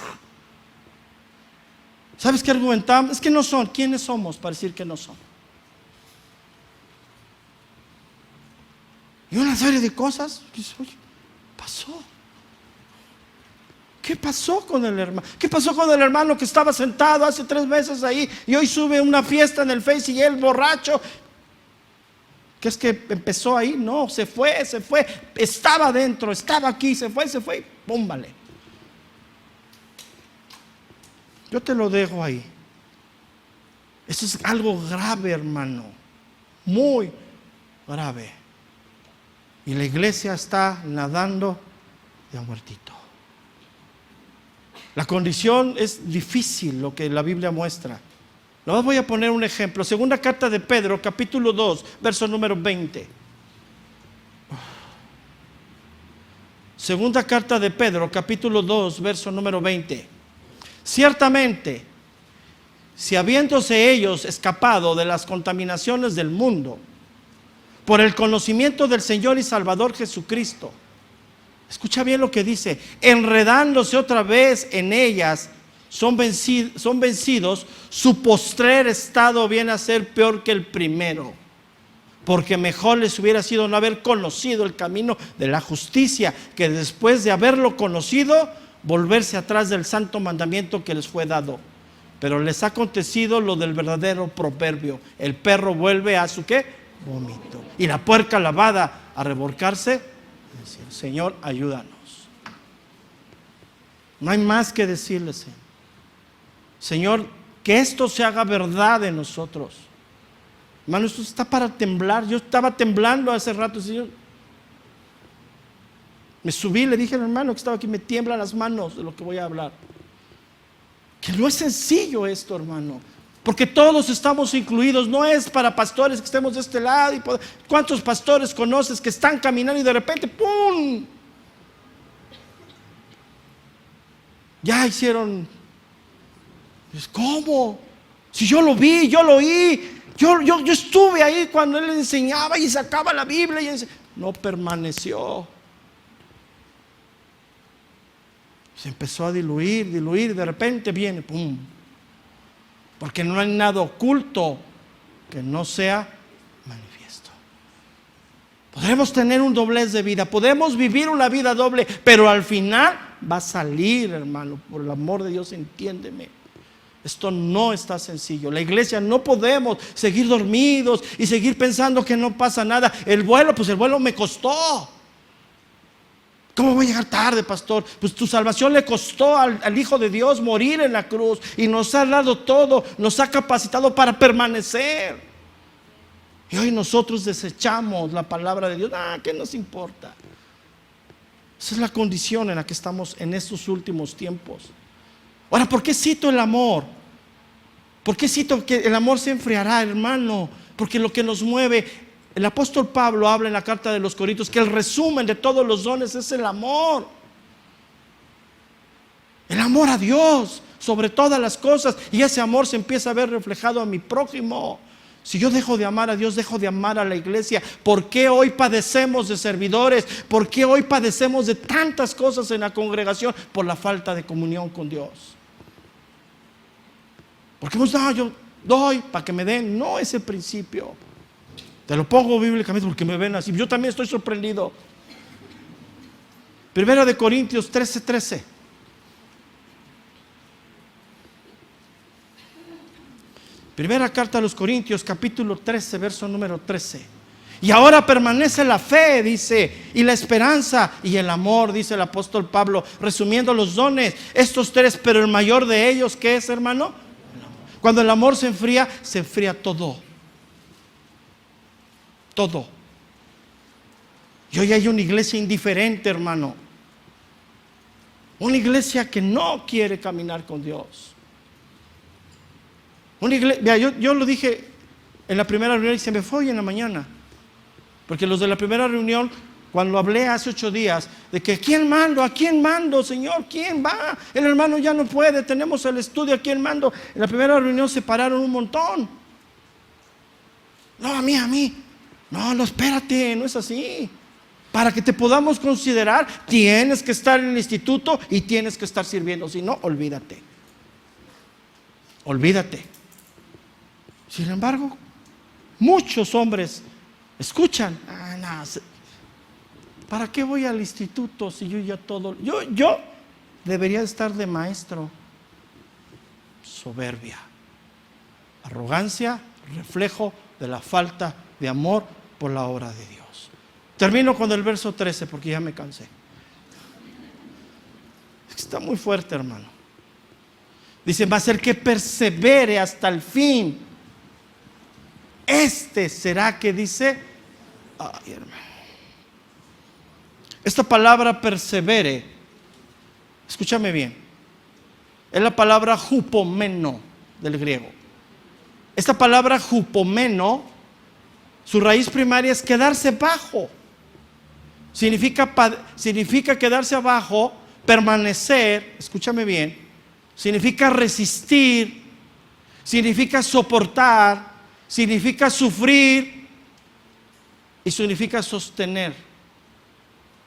¿Sabes qué argumentamos? Es que no son. ¿Quiénes somos para decir que no son? Y una serie de cosas. Pasó. ¿Qué pasó con el hermano? ¿Qué pasó con el hermano que estaba sentado hace 3 meses ahí y hoy sube una fiesta en el Face y él borracho? ¿Qué es que empezó ahí? No, se fue. Estaba adentro, estaba aquí, se fue. Púmbale. Yo te lo dejo ahí. Eso es algo grave, hermano. Muy grave. Y la iglesia está nadando de a muertito. La condición es difícil, lo que la Biblia muestra. Luego voy a poner un ejemplo. Segunda carta de Pedro, capítulo 2, verso número 20. Segunda carta de Pedro, capítulo 2, verso número 20. Ciertamente, si habiéndose ellos escapado de las contaminaciones del mundo, por el conocimiento del Señor y Salvador Jesucristo, escucha bien lo que dice, enredándose otra vez en ellas, son vencidos, su postrer estado viene a ser peor que el primero, porque mejor les hubiera sido no haber conocido el camino de la justicia, que después de haberlo conocido, volverse atrás del santo mandamiento que les fue dado. Pero les ha acontecido lo del verdadero proverbio: el perro vuelve a su ¿qué? Vómito, y la puerca lavada a revolcarse. Señor, ayúdanos. No hay más que decirles, Señor, que esto se haga verdad en nosotros. Hermano, esto está para temblar. Yo estaba temblando hace rato, Señor. Me subí, le dije al hermano que estaba aquí, me tiemblan las manos de lo que voy a hablar. Que no es sencillo esto, hermano, porque todos estamos incluidos. No es para pastores que estemos de este lado. ¿Cuántos pastores conoces que están caminando y de repente ¡pum! Ya hicieron. ¿Cómo? Si yo lo vi, yo lo oí, yo estuve ahí cuando él enseñaba y sacaba la Biblia y no permaneció. Se empezó a diluir, de repente viene, ¡pum! Porque no hay nada oculto que no sea manifiesto. Podremos tener un doblez de vida, podemos vivir una vida doble, pero al final va a salir, hermano, por el amor de Dios, entiéndeme. Esto no está sencillo. La iglesia no podemos seguir dormidos y seguir pensando que no pasa nada. El vuelo me costó. ¿Cómo voy a llegar tarde, pastor? Pues tu salvación le costó al Hijo de Dios morir en la cruz y nos ha dado todo, nos ha capacitado para permanecer. Y hoy nosotros desechamos la palabra de Dios. ¿Qué nos importa? Esa es la condición en la que estamos en estos últimos tiempos. Ahora, ¿por qué cito el amor? ¿Por qué cito que el amor se enfriará, hermano? Porque lo que nos mueve, el apóstol Pablo habla en la carta de los Corintios que el resumen de todos los dones es el amor. El amor a Dios sobre todas las cosas. Y ese amor se empieza a ver reflejado a mi prójimo. Si yo dejo de amar a Dios, dejo de amar a la iglesia. ¿Por qué hoy padecemos de servidores? ¿Por qué hoy padecemos de tantas cosas en la congregación? Por la falta de comunión con Dios. Porque yo doy para que me den. No es el principio. Te lo pongo bíblicamente porque me ven así. Yo también estoy sorprendido. Primera de Corintios 13:13. Primera carta a los Corintios, capítulo 13, verso número 13. Y ahora permanece la fe, dice, y la esperanza y el amor, dice el apóstol Pablo, resumiendo los dones, estos tres, pero el mayor de ellos, ¿qué es, hermano? Cuando el amor se enfría todo. Todo. Y hoy hay una iglesia indiferente, hermano. Una iglesia que no quiere caminar con Dios. Una iglesia, yo lo dije en la primera reunión y se me fue hoy en la mañana. Porque los de la primera reunión, cuando hablé hace 8 días, de que ¿a quién mando, Señor? ¿Quién va? El hermano ya no puede, tenemos el estudio, ¿a quién mando? En la primera reunión se pararon un montón. No, a mí. No, espérate, no es así. Para que te podamos considerar, tienes que estar en el instituto y tienes que estar sirviendo. Si no, olvídate. Sin embargo, muchos hombres escuchan. ¿Para qué voy al instituto si yo ya todo? Yo debería estar de maestro. Soberbia, arrogancia, reflejo de la falta de amor por la obra de Dios. Termino con el verso 13 porque ya me cansé. Está muy fuerte, hermano. Dice, va a ser que persevere hasta el fin. Este será que dice, ay, hermano. Esta palabra persevere, escúchame bien, es la palabra hupomeno del griego. Esta palabra hupomeno, su raíz primaria es quedarse bajo. Significa quedarse abajo, permanecer, escúchame bien, significa resistir, significa soportar, significa sufrir y significa sostener.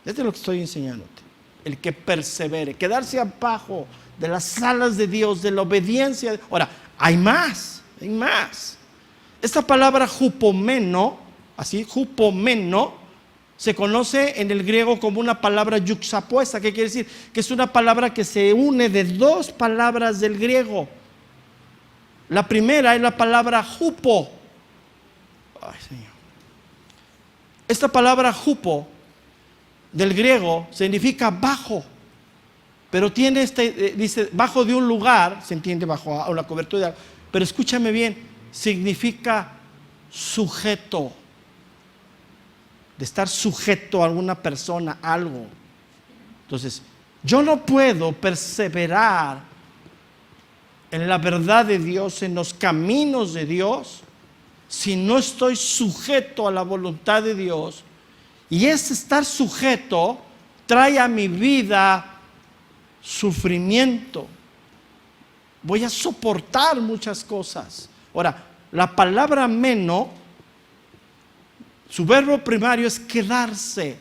Esto es lo que estoy enseñándote. El que persevere, quedarse abajo de las alas de Dios, de la obediencia. Ahora, hay más. Esta palabra hupomeno, así, hupomeno, se conoce en el griego como una palabra yuxtapuesta. ¿Qué quiere decir? Que es una palabra que se une de dos palabras del griego. La primera es la palabra hupo. Ay, Señor. Esta palabra hupo del griego significa bajo, pero tiene dice bajo de un lugar, se entiende bajo a la cobertura, pero escúchame bien, significa sujeto, de estar sujeto a alguna persona, algo. Entonces, yo no puedo perseverar en la verdad de Dios, en los caminos de Dios, si no estoy sujeto a la voluntad de Dios. Y ese estar sujeto trae a mi vida sufrimiento. Voy a soportar muchas cosas. Ahora, la palabra meno, su verbo primario es quedarse,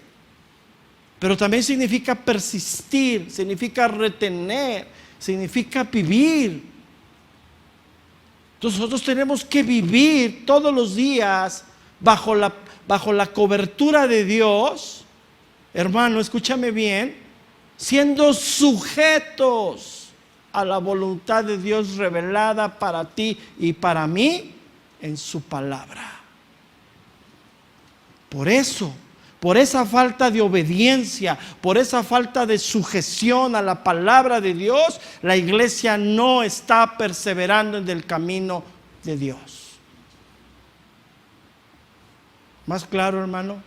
pero también significa persistir, significa retener, significa vivir. Entonces nosotros tenemos que vivir todos los días bajo la cobertura de Dios, hermano, escúchame bien, siendo sujetos a la voluntad de Dios revelada para ti y para mí en su palabra. Por eso, por esa falta de obediencia, por esa falta de sujeción a la palabra de Dios, la iglesia no está perseverando en el camino de Dios. Más claro, hermano,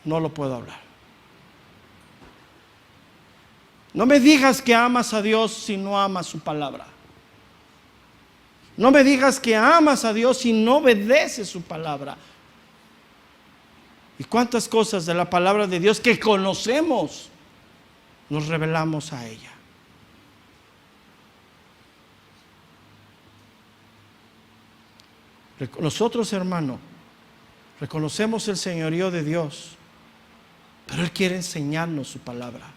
no lo puedo hablar. No me digas que amas a Dios si no amas su palabra. No me digas que amas a Dios si no obedeces su palabra. ¿Y cuántas cosas de la palabra de Dios que conocemos nos revelamos a ella? Nosotros, hermano, reconocemos el señorío de Dios, pero Él quiere enseñarnos su palabra.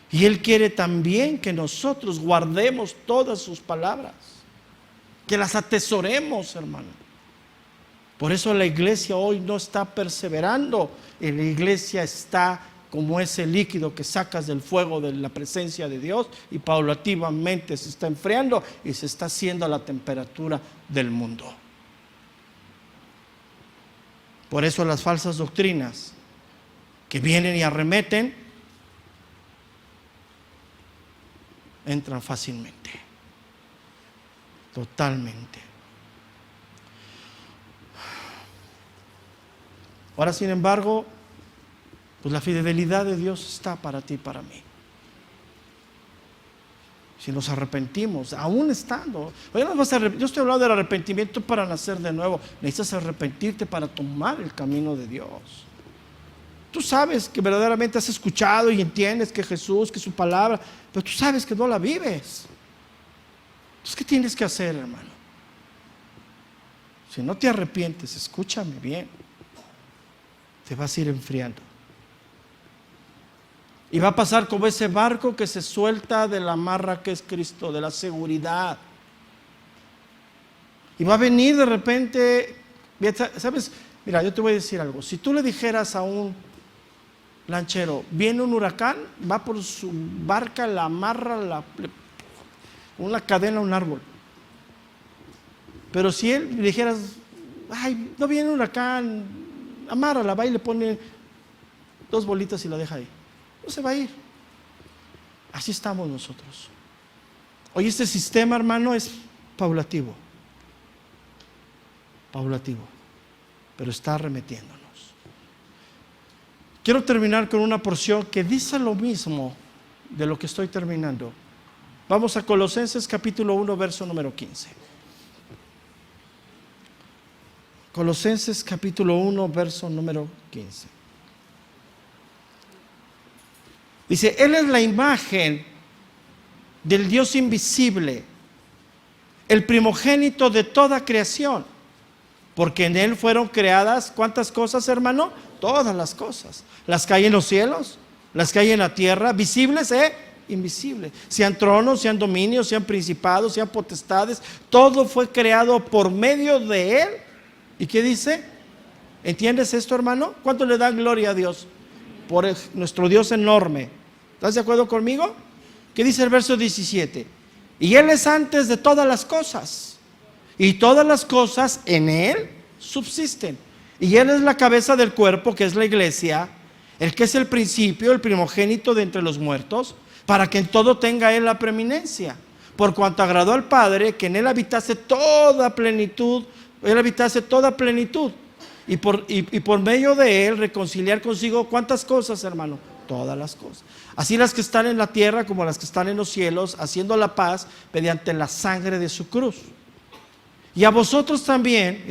Y Él quiere también que nosotros guardemos todas sus palabras, que las atesoremos, hermano. Por eso la iglesia hoy no está perseverando. La iglesia está como ese líquido que sacas del fuego de la presencia de Dios y paulatinamente se está enfriando y se está haciendo a la temperatura del mundo. Por eso las falsas doctrinas que vienen y arremeten entran fácilmente, totalmente. Ahora, sin embargo, pues la fidelidad de Dios está para ti y para mí. Si nos arrepentimos, aún estando, yo estoy hablando del arrepentimiento para nacer de nuevo. Necesitas arrepentirte para tomar el camino de Dios. Tú sabes que verdaderamente has escuchado y entiendes que Jesús, que su palabra, pero tú sabes que no la vives. Entonces, ¿qué tienes que hacer, hermano? Si no te arrepientes, escúchame bien, te vas a ir enfriando. Y va a pasar como ese barco que se suelta de la amarra que es Cristo, de la seguridad. Y va a venir de repente, ¿sabes? Mira, yo te voy a decir algo. Si tú le dijeras a un lanchero, viene un huracán, va por su barca, la amarra, una cadena a un árbol. Pero si él le dijeras, ay, no viene un huracán, amárrala, va y le pone 2 bolitas y la deja ahí. No se va a ir. Así estamos nosotros. Hoy este sistema, hermano, es paulatativo, pero está arremetiéndonos. Quiero terminar con una porción que dice lo mismo de lo que estoy terminando. Vamos a Colosenses capítulo 1, verso número 15. Colosenses capítulo 1, verso número 15. Dice, Él es la imagen del Dios invisible, el primogénito de toda creación, porque en Él fueron creadas, ¿cuántas cosas, hermano? Todas las cosas, las que hay en los cielos, las que hay en la tierra, visibles e invisibles, sean tronos, sean dominios, sean principados, sean potestades, todo fue creado por medio de Él. ¿Y qué dice? ¿Entiendes esto, hermano? ¿Cuánto le dan gloria a Dios? Por nuestro Dios enorme. ¿Estás de acuerdo conmigo? ¿Qué dice el verso 17? Y Él es antes de todas las cosas, y todas las cosas en Él subsisten. Y Él es la cabeza del cuerpo, que es la iglesia, el que es el principio, el primogénito de entre los muertos, para que en todo tenga Él la preeminencia. Por cuanto agradó al Padre que en Él habitase toda plenitud, y por medio de Él reconciliar consigo, ¿cuántas cosas, hermano? Todas las cosas, así las que están en la tierra como las que están en los cielos, haciendo la paz mediante la sangre de su cruz. Y a vosotros también,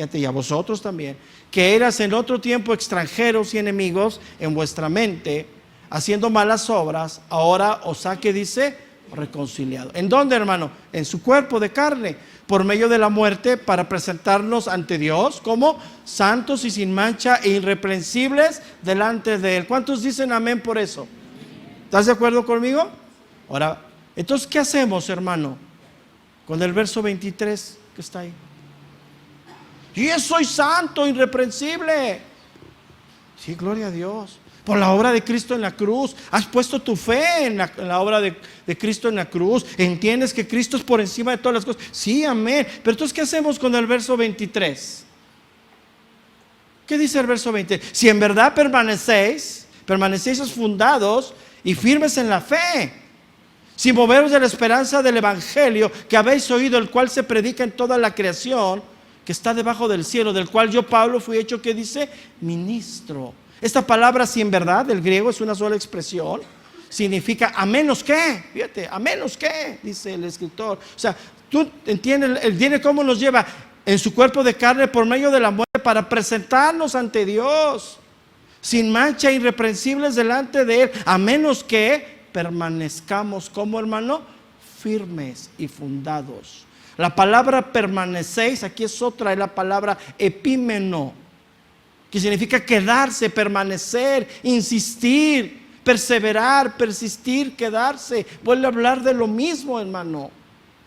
que eras en otro tiempo extranjeros y enemigos en vuestra mente, haciendo malas obras, ahora os ha, que dice, reconciliado. ¿En dónde, hermano? En su cuerpo de carne, por medio de la muerte, para presentarnos ante Dios como santos y sin mancha e irreprensibles delante de Él. ¿Cuántos dicen amén por eso? ¿Estás de acuerdo conmigo? Ahora, entonces, ¿qué hacemos, hermano? Con el verso 23 que está ahí. Yo soy santo, irreprensible. Sí, gloria a Dios. Por la obra de Cristo en la cruz. Has puesto tu fe en la obra de Cristo en la cruz. Entiendes que Cristo es por encima de todas las cosas. Sí, amén. Pero entonces, ¿qué hacemos con el verso 23? ¿Qué dice el verso 20? Si en verdad permanecéis fundados y firmes en la fe, sin moveros de la esperanza del evangelio que habéis oído, el cual se predica en toda la creación que está debajo del cielo, del cual yo, Pablo, fui hecho, ¿qué dice? Ministro. Esta palabra, si en verdad, del griego es una sola expresión, significa a menos que, fíjate, a menos que, dice el escritor. O sea, tú entiendes, Él viene cómo nos lleva en su cuerpo de carne por medio de la muerte para presentarnos ante Dios, sin mancha, irreprensibles delante de Él, a menos que permanezcamos como, hermano, firmes y fundados. La palabra permanecéis, aquí es otra, es la palabra epímeno, que significa quedarse, permanecer, insistir, perseverar, persistir, quedarse. Vuelve a hablar de lo mismo, hermano. O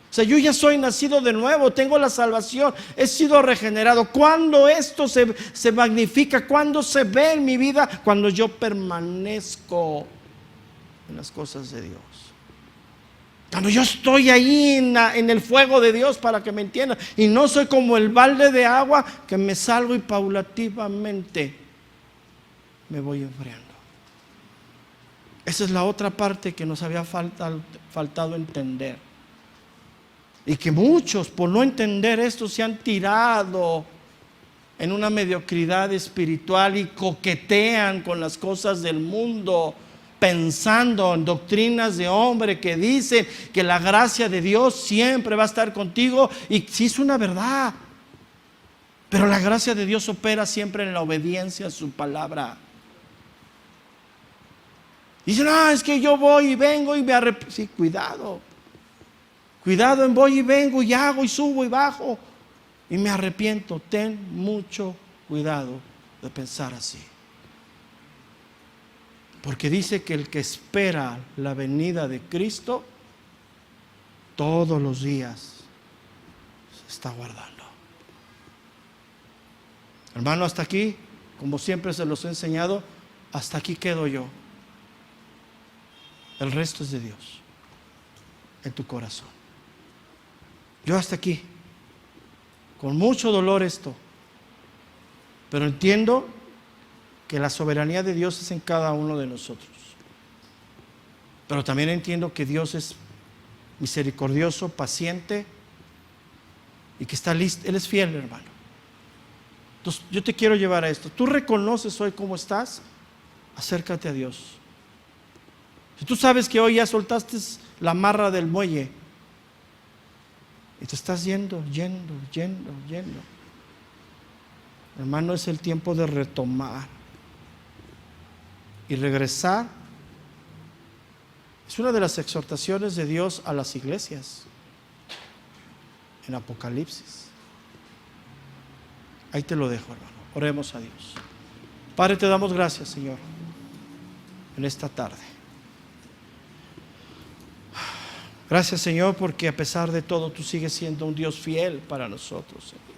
sea, yo ya soy nacido de nuevo, tengo la salvación, he sido regenerado. ¿Cuándo esto se magnifica? ¿Cuándo se ve en mi vida? Cuando yo permanezco en las cosas de Dios. Cuando yo estoy ahí en el fuego de Dios, para que me entiendan, y no soy como el balde de agua que me salgo y paulativamente me voy enfriando. Esa es la otra parte que nos había faltado entender, y que muchos, por no entender esto, se han tirado en una mediocridad espiritual y coquetean con las cosas del mundo, pensando en doctrinas de hombre que dicen que la gracia de Dios siempre va a estar contigo. Y sí, es una verdad, pero la gracia de Dios opera siempre en la obediencia a su palabra. Dicen, es que yo voy y vengo y me arrepiento. Sí, cuidado en voy y vengo y hago y subo y bajo y me arrepiento. Ten mucho cuidado de pensar así. Porque dice que el que espera la venida de Cristo, todos los días se está guardando. Hermano, hasta aquí, como siempre se los he enseñado, hasta aquí quedo yo. El resto es de Dios, en tu corazón. Yo hasta aquí, con mucho dolor esto, Pero entiendo que la soberanía de Dios es en cada uno de nosotros. Pero también entiendo que Dios es misericordioso, paciente y que está listo. Él es fiel, hermano. Entonces, yo te quiero llevar a esto. ¿Tú reconoces hoy cómo estás? Acércate a Dios. Si tú sabes que hoy ya soltaste la amarra del muelle y te estás yendo. Hermano, es el tiempo de retomar y regresar. Es una de las exhortaciones de Dios a las iglesias en Apocalipsis. Ahí te lo dejo, hermano. Oremos a Dios. Padre, te damos gracias, Señor, en esta tarde. Gracias, Señor, porque a pesar de todo tú sigues siendo un Dios fiel para nosotros, Señor.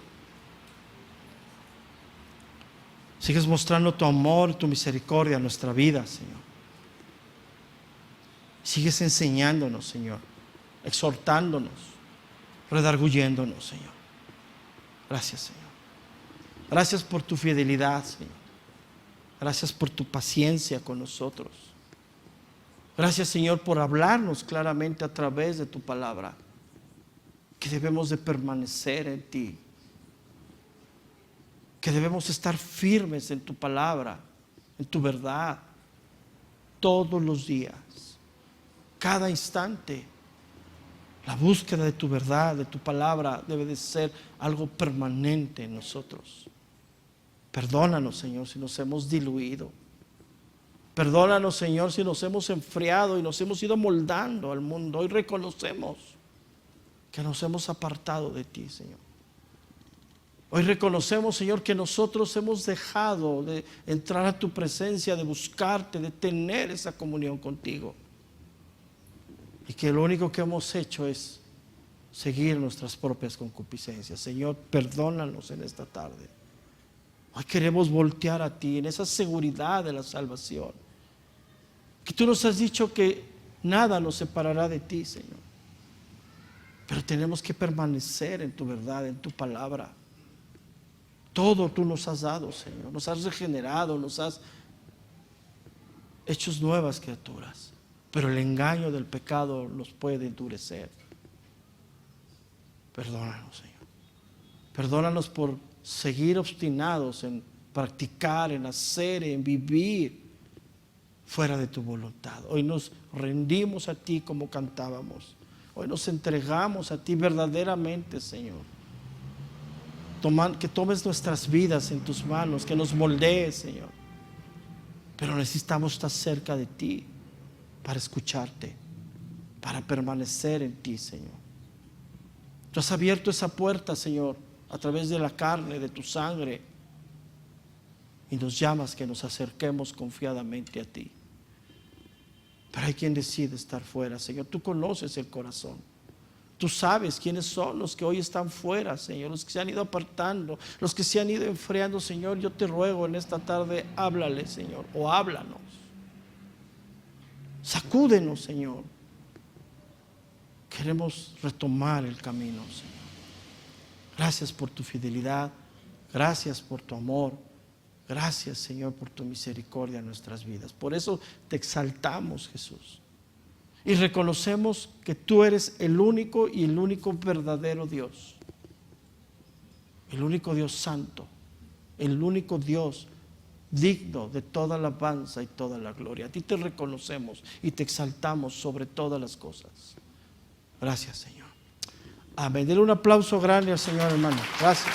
Sigues mostrando tu amor, tu misericordia en nuestra vida, Señor. Sigues enseñándonos, Señor, exhortándonos, redarguyéndonos, Señor. Gracias, Señor. Gracias por tu fidelidad, Señor. Gracias por tu paciencia con nosotros. Gracias, Señor, por hablarnos claramente a través de tu palabra, que debemos de permanecer en ti, que debemos estar firmes en tu palabra, en tu verdad, todos los días, cada instante. La búsqueda de tu verdad, de tu palabra, debe de ser algo permanente en nosotros. Perdónanos, Señor, si nos hemos diluido. Perdónanos, Señor, si nos hemos enfriado y nos hemos ido moldando al mundo. Hoy reconocemos que nos hemos apartado de ti, Señor. Hoy reconocemos, Señor, que nosotros hemos dejado de entrar a tu presencia, de buscarte, de tener esa comunión contigo. Y que lo único que hemos hecho es seguir nuestras propias concupiscencias. Señor, perdónanos en esta tarde. Hoy queremos voltear a ti en esa seguridad de la salvación. Que tú nos has dicho que nada nos separará de ti, Señor. Pero tenemos que permanecer en tu verdad, en tu palabra. Todo tú nos has dado, Señor. Nos has regenerado, nos has hecho nuevas criaturas. Pero el engaño del pecado nos puede endurecer. Perdónanos, Señor. Perdónanos por seguir obstinados en practicar, en hacer, en vivir fuera de tu voluntad. Hoy nos rendimos a ti como cantábamos. Hoy nos entregamos a ti verdaderamente, Señor. Que tomes nuestras vidas en tus manos, que nos moldees, Señor. Pero necesitamos estar cerca de ti para escucharte, para permanecer en ti, Señor. Tú has abierto esa puerta, Señor, a través de la carne, de tu sangre, y nos llamas que nos acerquemos confiadamente a ti. Pero hay quien decide estar fuera, Señor. Tú conoces el corazón. Tú sabes quiénes son los que hoy están fuera, Señor, los que se han ido apartando, los que se han ido enfriando, Señor. Yo te ruego en esta tarde, háblale, Señor, o háblanos. Sacúdenos, Señor. Queremos retomar el camino, Señor. Gracias por tu fidelidad. Gracias por tu amor. Gracias, Señor, por tu misericordia en nuestras vidas. Por eso te exaltamos, Jesús. Y reconocemos que tú eres el único y el único verdadero Dios. El único Dios santo. El único Dios digno de toda la alabanza y toda la gloria. A ti te reconocemos y te exaltamos sobre todas las cosas. Gracias, Señor. Amén. Denle un aplauso grande al Señor, hermano. Gracias.